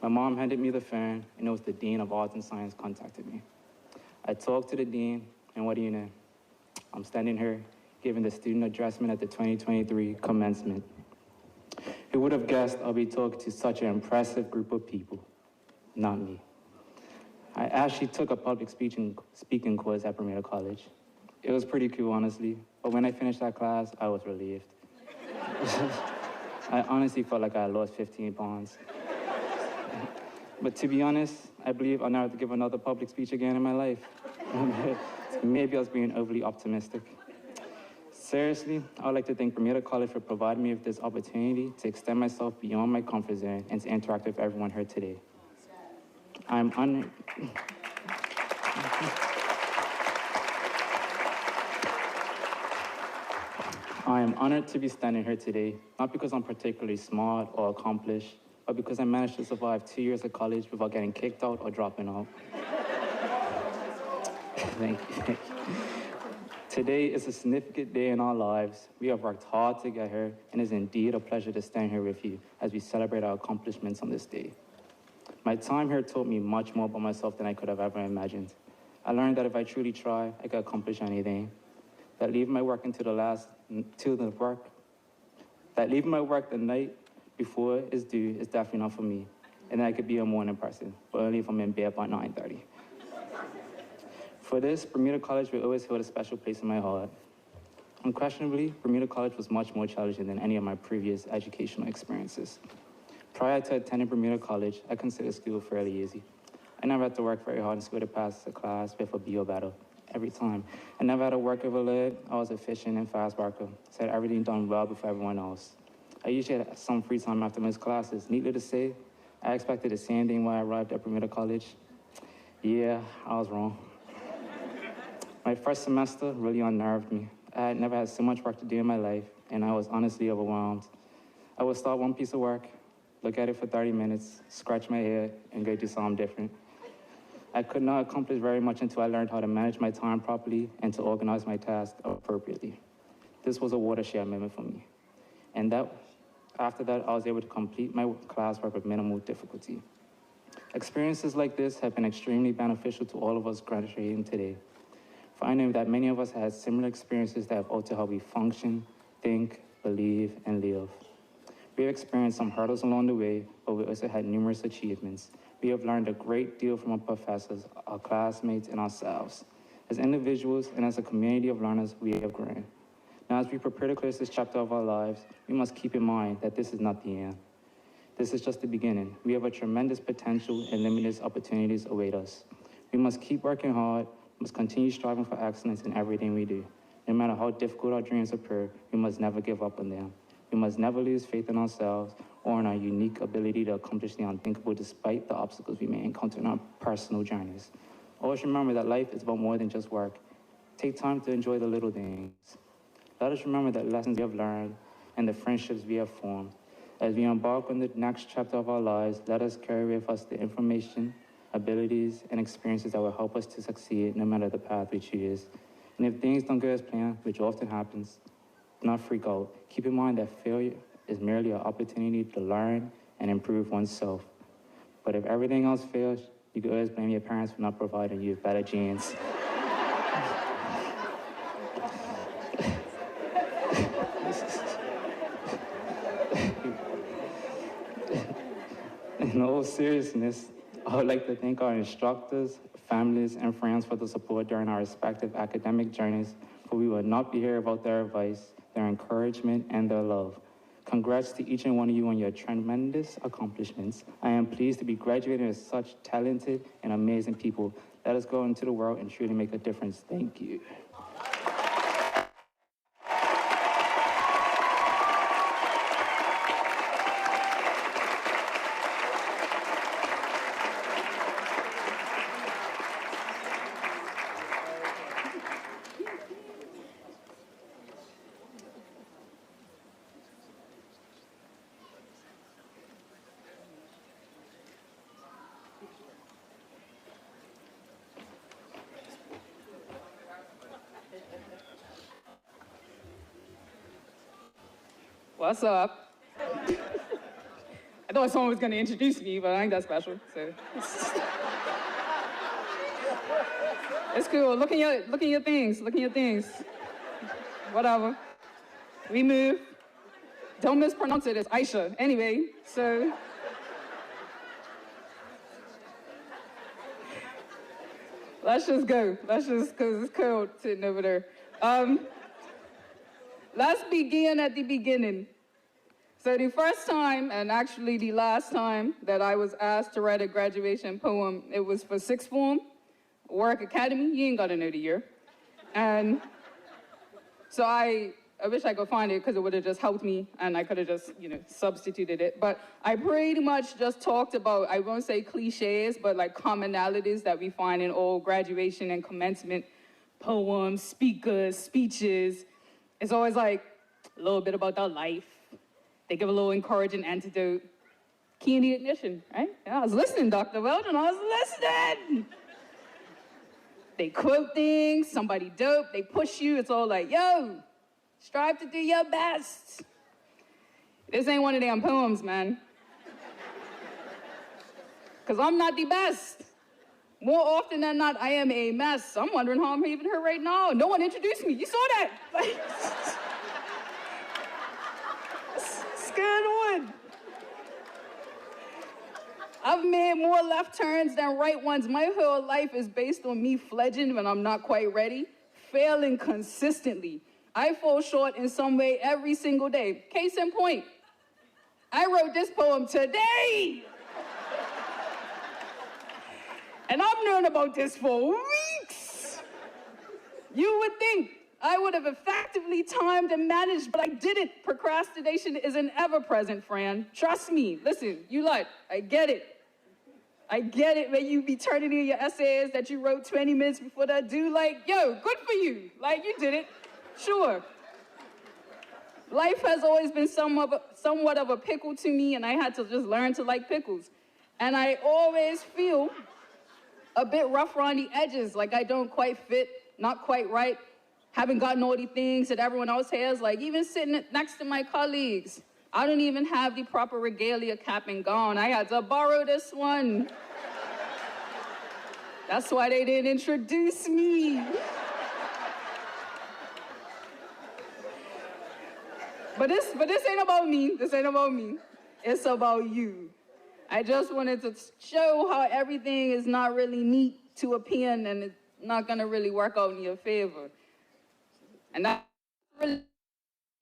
My mom handed me the phone, and it was the Dean of Arts and Science contacted me. I talked to the Dean, and what do you know? I'm standing here giving the student addressment at the 2023 commencement. Who would have guessed I'll be talking to such an impressive group of people? Not me. I actually took a public speaking course at Bermuda College. It was pretty cool, honestly, but when I finished that class, I was relieved. I honestly felt like I had lost 15 pounds. But to be honest, I believe I'll never have to give another public speech again in my life. Maybe I was being overly optimistic. Seriously, I would like to thank Bermuda College for providing me with this opportunity to extend myself beyond my comfort zone and to interact with everyone here today. I am honored to be standing here today, not because I'm particularly smart or accomplished, but because I managed to survive 2 years of college without getting kicked out or dropping out. Thank you. Today is a significant day in our lives. We have worked hard to get here, and it is indeed a pleasure to stand here with you as we celebrate our accomplishments on this day. My time here taught me much more about myself than I could have ever imagined. I learned that if I truly try, I can accomplish anything. That leaving my work the night before is due is definitely not for me. And I could be a morning person, but only if I'm in bed by 9:30. For this, Bermuda College will always hold a special place in my heart. Unquestionably, Bermuda College was much more challenging than any of my previous educational experiences. Prior to attending Bermuda College, I considered school fairly easy. I never had to work very hard in school to pass a class with a B or better every time. I never had to work overload. I was efficient and fast worker, so I had everything done well before everyone else. I usually had some free time after most classes. Needless to say, I expected the same thing when I arrived at Bermuda College. Yeah, I was wrong. My first semester really unnerved me. I had never had so much work to do in my life, and I was honestly overwhelmed. I would start one piece of work, look at it for 30 minutes, scratch my head, and go do something different. I could not accomplish very much until I learned how to manage my time properly and to organize my tasks appropriately. This was a watershed moment for me. And after that, I was able to complete my classwork with minimal difficulty. Experiences like this have been extremely beneficial to all of us graduating today. For I know that many of us had similar experiences that have altered how we function, think, believe, and live. We have experienced some hurdles along the way, but we also had numerous achievements. We have learned a great deal from our professors, our classmates, and ourselves. As individuals and as a community of learners, we have grown. Now, as we prepare to close this chapter of our lives, we must keep in mind that this is not the end. This is just the beginning. We have a tremendous potential and limitless opportunities await us. We must keep working hard, must continue striving for excellence in everything we do. No matter how difficult our dreams appear, we must never give up on them. We must never lose faith in ourselves or in our unique ability to accomplish the unthinkable despite the obstacles we may encounter in our personal journeys. Always remember that life is about more than just work. Take time to enjoy the little things. Let us remember the lessons we have learned and the friendships we have formed. As we embark on the next chapter of our lives, let us carry with us the information, abilities, and experiences that will help us to succeed no matter the path we choose. And if things don't go as planned, which often happens, do not freak out. Keep in mind that failure is merely an opportunity to learn and improve oneself. But if everything else fails, you can always blame your parents for not providing you better genes. In all seriousness, I would like to thank our instructors, families, and friends for the support during our respective academic journeys, for we would not be here without their advice, their encouragement, and their love. Congrats to each and one of you on your tremendous accomplishments. I am pleased to be graduating with such talented and amazing people. Let us go into the world and truly make a difference. Thank you. What's up? I thought someone was going to introduce me, but I ain't that special, so. It's cool. Look in your things. Whatever. We move. Don't mispronounce it. It's Aisha. Anyway, so. Let's just go. Because it's cold sitting over there. Let's begin at the beginning. So the first time, and actually the last time, that I was asked to write a graduation poem, it was for sixth form, Warwick Academy. You ain't got to know the year. And so I wish I could find it because it would have just helped me and I could have just, substituted it. But I pretty much just talked about, I won't say cliches, but like commonalities that we find in all graduation and commencement poems, speakers, speeches. It's always like a little bit about their life. They give a little encouraging antidote. Key in the ignition, right? Yeah, I was listening, Dr. Weldon, I was listening. They quote things, somebody dope, they push you. It's all like, yo, strive to do your best. This ain't one of them poems, man. Because I'm not the best. More often than not, I am a mess. I'm wondering how I'm even here right now. No one introduced me. You saw that? Like, scared on. I've made more left turns than right ones. My whole life is based on me fledging when I'm not quite ready, failing consistently. I fall short in some way every single day. Case in point, I wrote this poem today. And I've known about this for weeks. You would think I would have effectively timed and managed, but I didn't. Procrastination is an ever-present, Fran. Trust me. Listen, you lot, I get it. I get it when you be turning in your essays that you wrote 20 minutes before that due. Like, yo, good for you. Like, you did it. Sure. Life has always been somewhat of a pickle to me, and I had to just learn to like pickles. And I always feel a bit rough around the edges, like I don't quite fit, not quite right, haven't gotten all the things that everyone else has, like even sitting next to my colleagues. I don't even have the proper regalia, cap and gown. I had to borrow this one. That's why they didn't introduce me. But this ain't about me. This ain't about me. It's about you. I just wanted to show how everything is not really neat to a pen and it's not gonna really work out in your favor. And that's really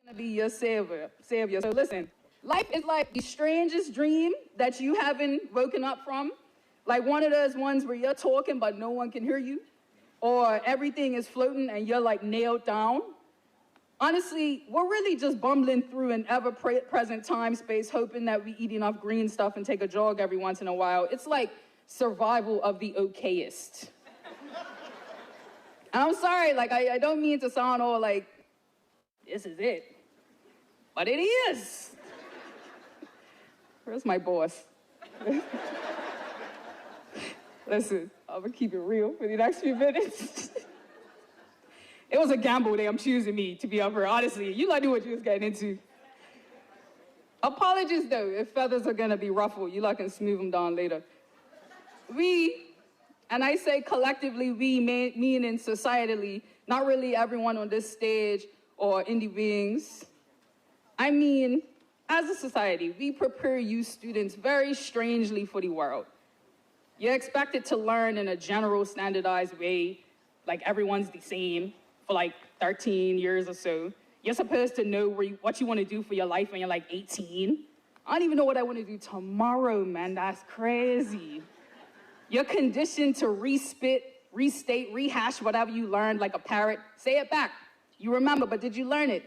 gonna be your savior. So listen, life is like the strangest dream that you haven't woken up from. Like one of those ones where you're talking but no one can hear you. Or everything is floating and you're like nailed down. Honestly, we're really just bumbling through an ever-present time space, hoping that we eat enough green stuff and take a jog every once in a while. It's like survival of the okayest. And I'm sorry, like, I don't mean to sound all like, this is it. But it is. Where's my boss? Listen, I'm gonna keep it real for the next few minutes. It was a gamble them choosing me to be up here, honestly. You like knew what you was getting into. Apologies, though, if feathers are gonna be ruffled. You can smooth them down later. We, and I say collectively, we, meaning societally, not really everyone on this stage or indie beings. I mean, as a society, we prepare you students very strangely for the world. You're expected to learn in a general, standardized way, like everyone's the same, for like 13 years or so. You're supposed to know what you want to do for your life when you're like 18. I don't even know what I want to do tomorrow, man. That's crazy. You're conditioned to restate, rehash whatever you learned like a parrot. Say it back. You remember, but did you learn it?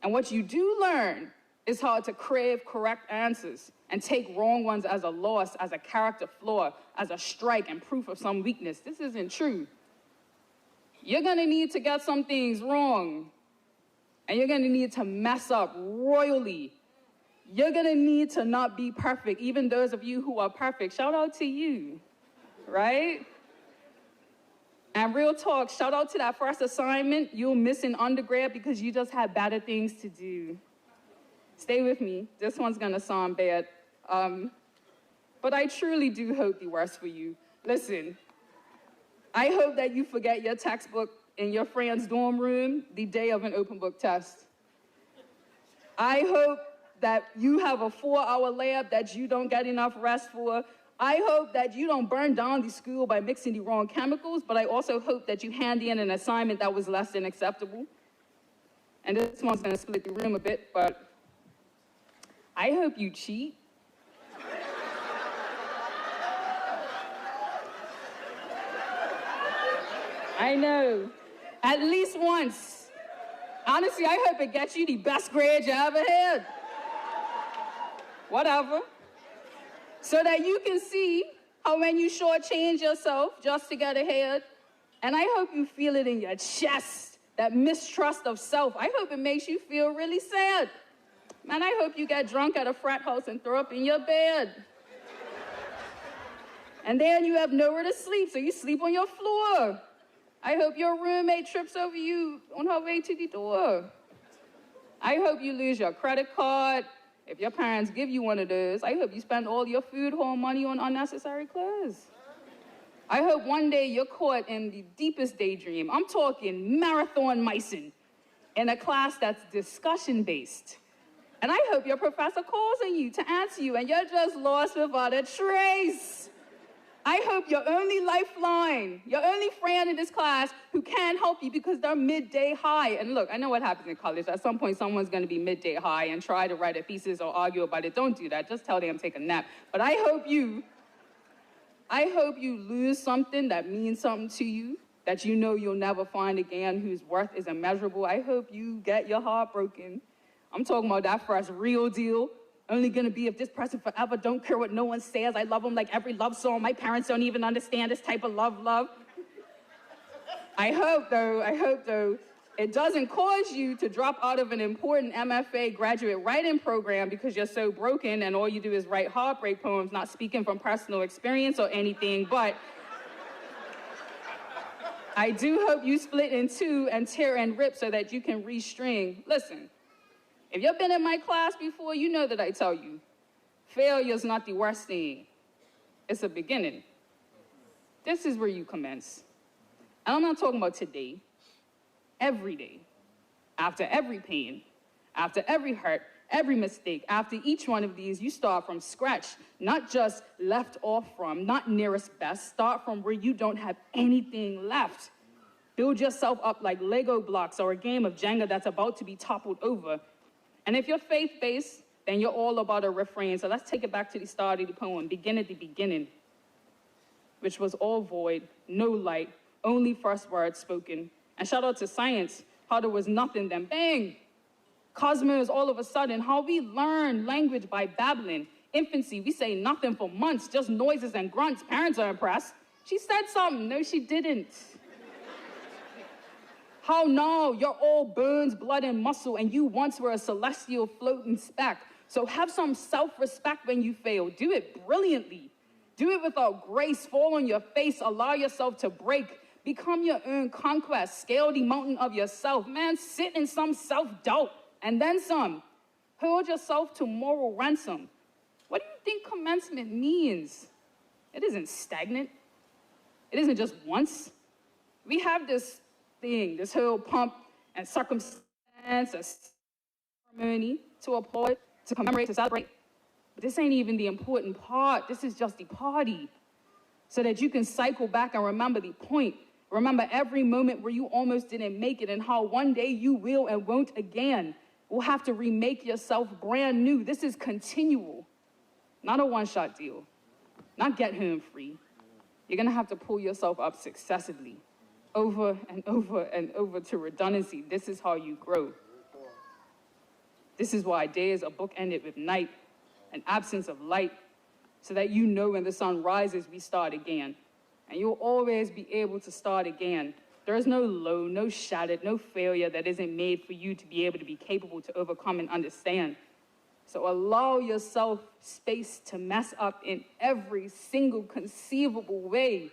And what you do learn is how to crave correct answers and take wrong ones as a loss, as a character flaw, as a strike and proof of some weakness. This isn't true. You're gonna need to get some things wrong. And you're gonna need to mess up royally. You're gonna need to not be perfect, even those of you who are perfect. Shout out to you, right? And real talk, shout out to that first assignment you'll miss in undergrad because you just had better things to do. Stay with me, this one's gonna sound bad. But I truly do hope the worst for you. Listen, I hope that you forget your textbook in your friend's dorm room the day of an open book test. I hope that you have a 4-hour lab that you don't get enough rest for. I hope that you don't burn down the school by mixing the wrong chemicals, but I also hope that you hand in an assignment that was less than acceptable. And this one's gonna split the room a bit, but I hope you cheat. I know, at least once. Honestly, I hope it gets you the best grade you ever had. Whatever. So that you can see how when you shortchange yourself just to get ahead, and I hope you feel it in your chest, that mistrust of self. I hope it makes you feel really sad. Man, I hope you get drunk at a frat house and throw up in your bed. And then you have nowhere to sleep, so you sleep on your floor. I hope your roommate trips over you on her way to the door. I hope you lose your credit card. If your parents give you one of those, I hope you spend all your food hall money on unnecessary clothes. I hope one day you're caught in the deepest daydream. I'm talking marathon mycin in a class that's discussion-based. And I hope your professor calls on you to answer you and you're just lost without a trace. I hope your only lifeline, your only friend in this class who can help you because they're midday high. And look, I know what happens in college. At some point, someone's going to be midday high and try to write a thesis or argue about it. Don't do that. Just tell them take a nap. But I hope you lose something that means something to you, that you know you'll never find again, whose worth is immeasurable. I hope you get your heart broken. I'm talking about that first real deal. Only gonna be if this person forever, don't care what no one says. I love them like every love song. My parents don't even understand this type of love. I hope though, it doesn't cause you to drop out of an important MFA graduate writing program because you're so broken and all you do is write heartbreak poems, not speaking from personal experience or anything, but I do hope you split in two and tear and rip so that you can restring. Listen. If you've been in my class before, you know that I tell you, failure's not the worst thing. It's a beginning. This is where you commence. And I'm not talking about today, every day, after every pain, after every hurt, every mistake, after each one of these, you start from scratch, not just left off from, not nearest best, start from where you don't have anything left. Build yourself up like Lego blocks or a game of Jenga that's about to be toppled over. And if you're faith-based, then you're all about a refrain. So let's take it back to the start of the poem. Begin at the beginning, which was all void, no light, only first words spoken. And shout out to science, how there was nothing, then bang. Cosmos, all of a sudden, how we learn language by babbling. Infancy, we say nothing for months, just noises and grunts. Parents are impressed. She said something. No, she didn't. How now you're all bones, blood, and muscle, and you once were a celestial floating speck. So have some self-respect when you fail. Do it brilliantly. Do it without grace. Fall on your face. Allow yourself to break. Become your own conquest. Scale the mountain of yourself. Man, sit in some self-doubt and then some. Hold yourself to moral ransom. What do you think commencement means? It isn't stagnant. It isn't just once. We have this thing, this whole pomp and circumstance, a ceremony to applaud, to commemorate, to celebrate. But this ain't even the important part. This is just the party. So that you can cycle back and remember the point. Remember every moment where you almost didn't make it and how one day you will and won't again. We'll have to remake yourself brand new. This is continual, not a one-shot deal, not get home free. You're gonna have to pull yourself up successively, over and over and over to redundancy. This is how you grow. This is why days are bookended with night, an absence of light, so that you know when the sun rises, we start again. And you'll always be able to start again. There is no low, no shattered, no failure that isn't made for you to be able to be capable to overcome and understand. So allow yourself space to mess up in every single conceivable way.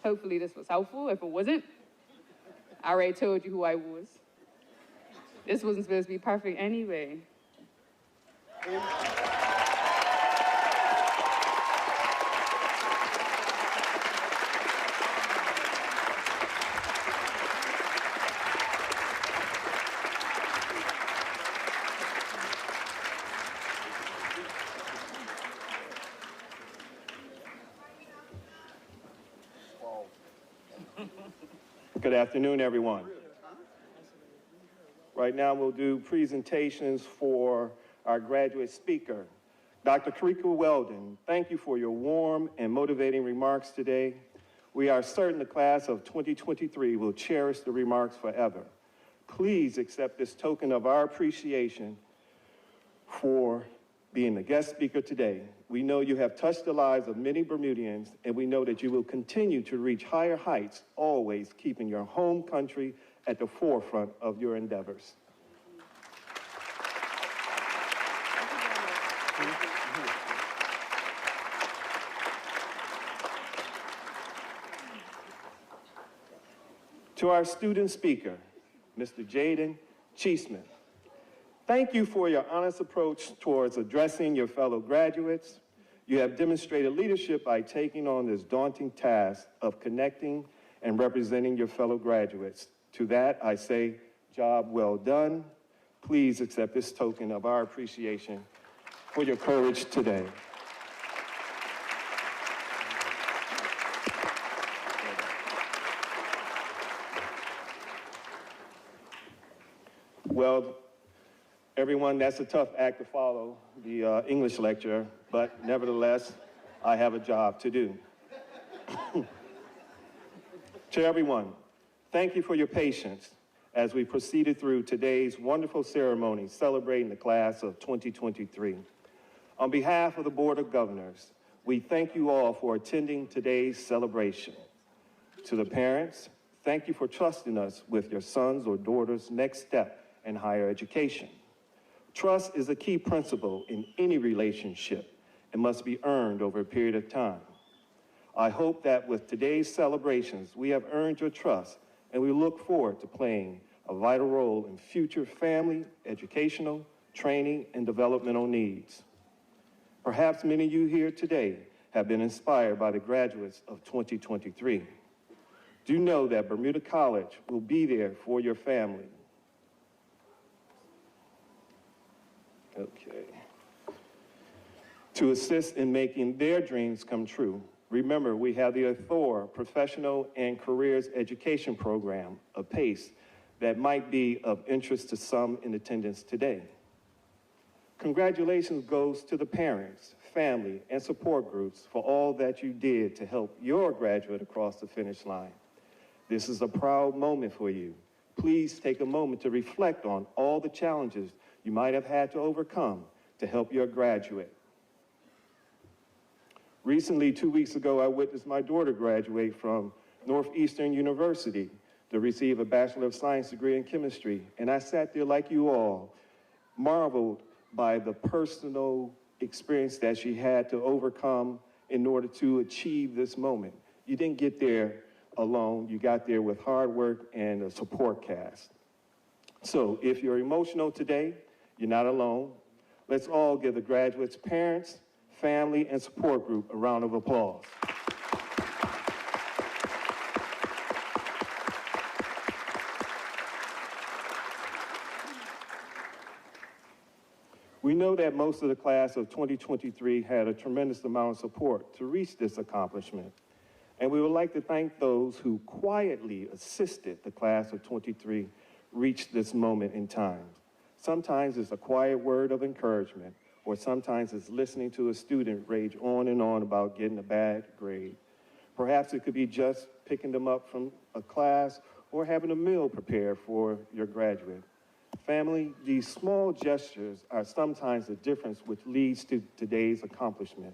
Hopefully this was helpful. If it wasn't, I already told you who I was. This wasn't supposed to be perfect anyway. Good afternoon, everyone. Right now, we'll do presentations for our graduate speaker, Dr. Karika Weldon. Thank you for your warm and motivating remarks today. We are certain the class of 2023 will cherish the remarks forever. Please accept this token of our appreciation for being the guest speaker today. We know you have touched the lives of many Bermudians, and we know that you will continue to reach higher heights, always keeping your home country at the forefront of your endeavors. To our student speaker, Mr. Jaden Cheeseman. Thank you for your honest approach towards addressing your fellow graduates. You have demonstrated leadership by taking on this daunting task of connecting and representing your fellow graduates. To that, I say, job well done. Please accept this token of our appreciation for your courage today. Well, everyone, that's a tough act to follow, the English lecturer, but nevertheless, I have a job to do. To everyone, thank you for your patience as we proceeded through today's wonderful ceremony celebrating the class of 2023. On behalf of the Board of Governors, we thank you all for attending today's celebration. To the parents, thank you for trusting us with your sons or daughters' next step in higher education. Trust is a key principle in any relationship and must be earned over a period of time. I hope that with today's celebrations, we have earned your trust, and we look forward to playing a vital role in future family, educational, training, and developmental needs. Perhaps many of you here today have been inspired by the graduates of 2023. Do know that Bermuda College will be there for your family. Okay. To assist in making their dreams come true. Remember, we have the Author Professional and Careers Education Program, a PACE, that might be of interest to some in attendance today. Congratulations goes to the parents, family, and support groups for all that you did to help your graduate across the finish line. This is a proud moment for you. Please take a moment to reflect on all the challenges you might have had to overcome to help your graduate. Recently, 2 weeks ago, I witnessed my daughter graduate from Northeastern University to receive a Bachelor of Science degree in chemistry. And I sat there like you all, marveled by the personal experience that she had to overcome in order to achieve this moment. You didn't get there alone. You got there with hard work and a support cast. So if you're emotional today, you're not alone. Let's all give the graduates' parents, family, and support group a round of applause. We know that most of the class of 2023 had a tremendous amount of support to reach this accomplishment. And we would like to thank those who quietly assisted the class of 23 reach this moment in time. Sometimes it's a quiet word of encouragement, or sometimes it's listening to a student rage on and on about getting a bad grade. Perhaps it could be just picking them up from a class or having a meal prepared for your graduate. Family, these small gestures are sometimes the difference which leads to today's accomplishment.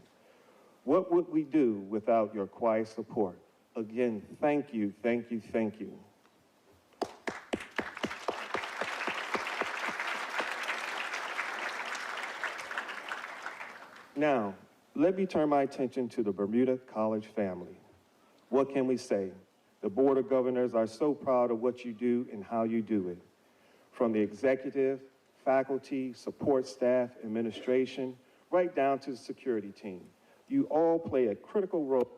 What would we do without your quiet support? Again, thank you, thank you, thank you. Now, let me turn my attention to the Bermuda College family. What can we say? The Board of Governors are so proud of what you do and how you do it. From the executive, faculty, support staff, administration, right down to the security team. You all play a critical role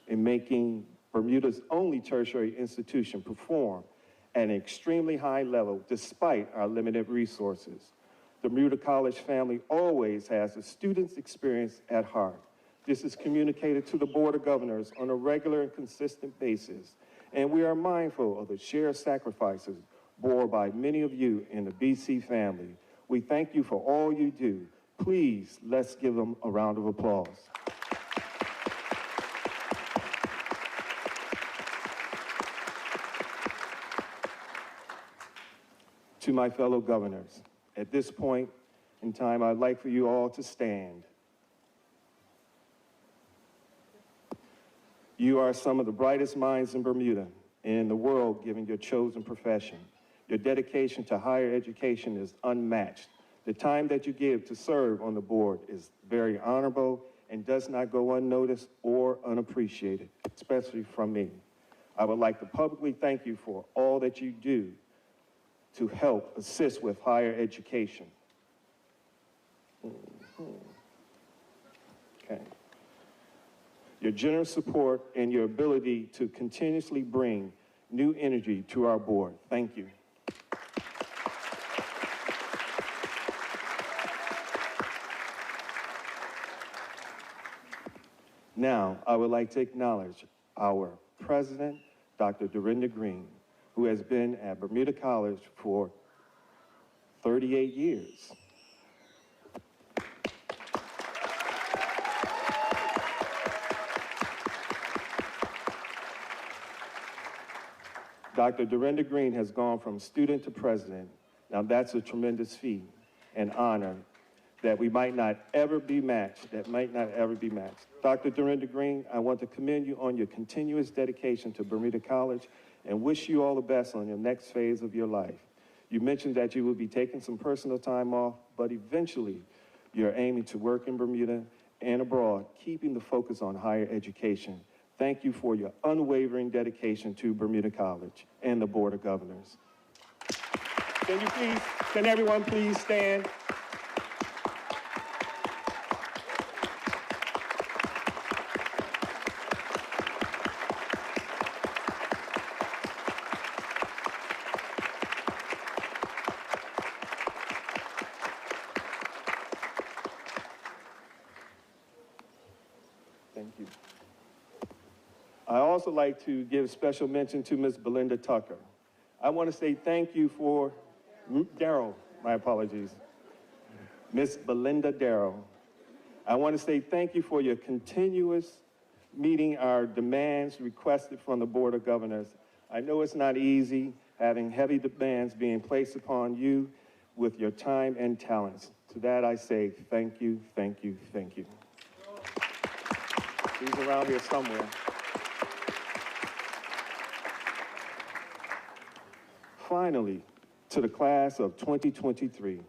in making Bermuda's only tertiary institution perform at an extremely high level despite our limited resources. The Bermuda College family always has the student's experience at heart. This is communicated to the Board of Governors on a regular and consistent basis, and we are mindful of the shared sacrifices borne by many of you in the BC family. We thank you for all you do. Please, let's give them a round of applause. To my fellow governors, at this point in time, I'd like for you all to stand. You are some of the brightest minds in Bermuda and in the world given your chosen profession. Your dedication to higher education is unmatched. The time that you give to serve on the board is very honorable and does not go unnoticed or unappreciated, especially from me. I would like to publicly thank you for all that you do to help assist with higher education. Okay. Your generous support and your ability to continuously bring new energy to our board. Thank you. Now, I would like to acknowledge our president, Dr. Dorinda Green, who has been at Bermuda College for 38 years. Dr. Dorinda Green has gone from student to president. Now that's a tremendous feat and honor that we might not ever be matched, Dr. Dorinda Green, I want to commend you on your continuous dedication to Bermuda College and wish you all the best on your next phase of your life. You mentioned that you will be taking some personal time off, but eventually you're aiming to work in Bermuda and abroad, keeping the focus on higher education. Thank you for your unwavering dedication to Bermuda College and the Board of Governors. Can everyone please stand? Thank you. I also like to give special mention to Ms. Belinda Tucker. I want to say thank you for, Darrell, my apologies. Ms. Belinda Darrell. I want to say thank you for your continuous meeting our demands requested from the Board of Governors. I know it's not easy having heavy demands being placed upon you with your time and talents. To that I say thank you, thank you, thank you. He's around here somewhere. Finally, to the class of 2023,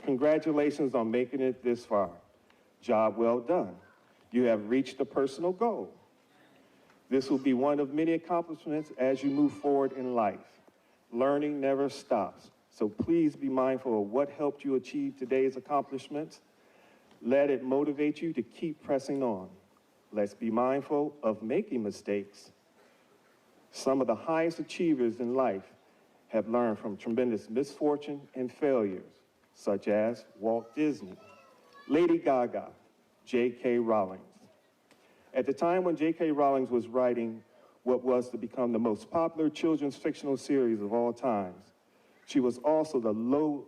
congratulations on making it this far. Job well done. You have reached a personal goal. This will be one of many accomplishments as you move forward in life. Learning never stops, so please be mindful of what helped you achieve today's accomplishments. Let it motivate you to keep pressing on. Let's be mindful of making mistakes. Some of the highest achievers in life have learned from tremendous misfortune and failures, such as Walt Disney, Lady Gaga, J.K. Rowling. At the time when J.K. Rowling was writing what was to become the most popular children's fictional series of all times, she was also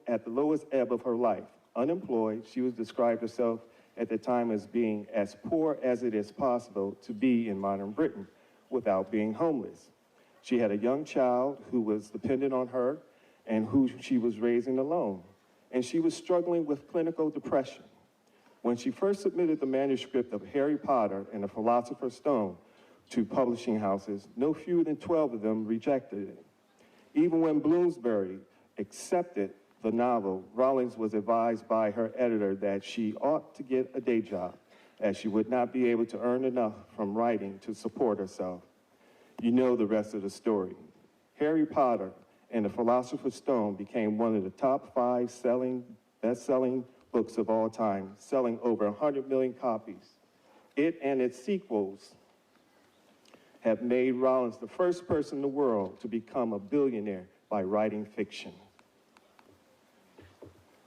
at the lowest ebb of her life. Unemployed, she was described herself at the time as being as poor as it is possible to be in modern Britain without being homeless. She had a young child who was dependent on her and who she was raising alone, and she was struggling with clinical depression. When she first submitted the manuscript of Harry Potter and the Philosopher's Stone to publishing houses, no fewer than 12 of them rejected it. Even when Bloomsbury accepted the novel, Rowling was advised by her editor that she ought to get a day job, as she would not be able to earn enough from writing to support herself. You know the rest of the story. Harry Potter and the Philosopher's Stone became one of the top 5 best-selling books of all time, selling over 100 million copies. It and its sequels have made Rowling the first person in the world to become a billionaire by writing fiction.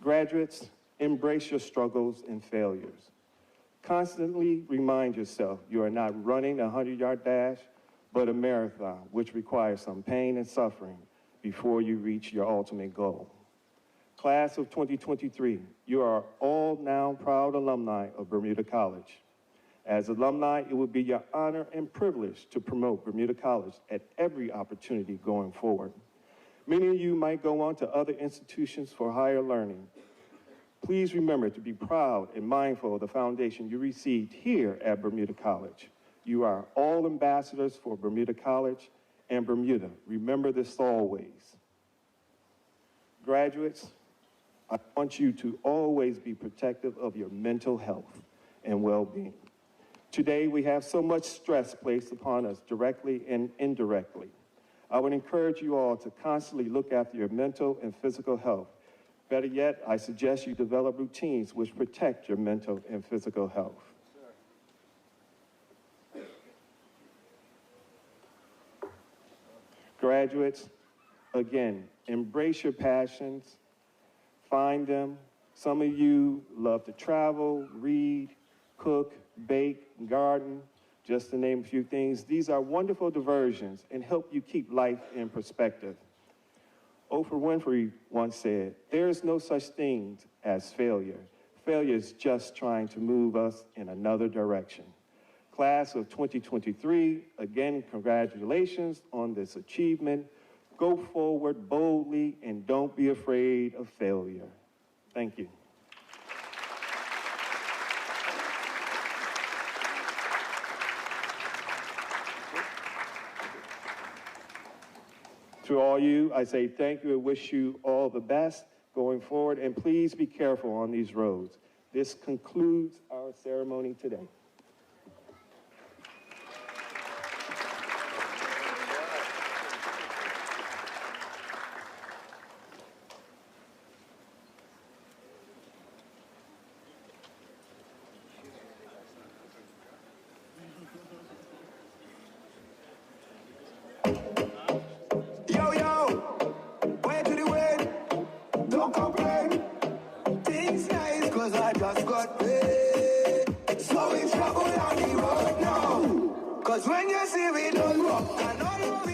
Graduates, embrace your struggles and failures. Constantly remind yourself you are not running a 100-yard dash, but a marathon, which requires some pain and suffering before you reach your ultimate goal. Class of 2023, you are all now proud alumni of Bermuda College. As alumni, it would be your honor and privilege to promote Bermuda College at every opportunity going forward. Many of you might go on to other institutions for higher learning. Please remember to be proud and mindful of the foundation you received here at Bermuda College. You are all ambassadors for Bermuda College and Bermuda. Remember this always. Graduates, I want you to always be protective of your mental health and well-being. Today, we have so much stress placed upon us directly and indirectly. I would encourage you all to constantly look after your mental and physical health. Better yet, I suggest you develop routines which protect your mental and physical health. Graduates, again, embrace your passions, find them. Some of you love to travel, read, cook, bake, garden, just to name a few things. These are wonderful diversions and help you keep life in perspective. Oprah Winfrey once said, "There is no such thing as failure. Failure is just trying to move us in another direction." Class of 2023, again, congratulations on this achievement. Go forward boldly and don't be afraid of failure. Thank you. To all you, I say thank you and wish you all the best going forward, and please be careful on these roads. This concludes our ceremony today. Cause when you see we don't walk, I know you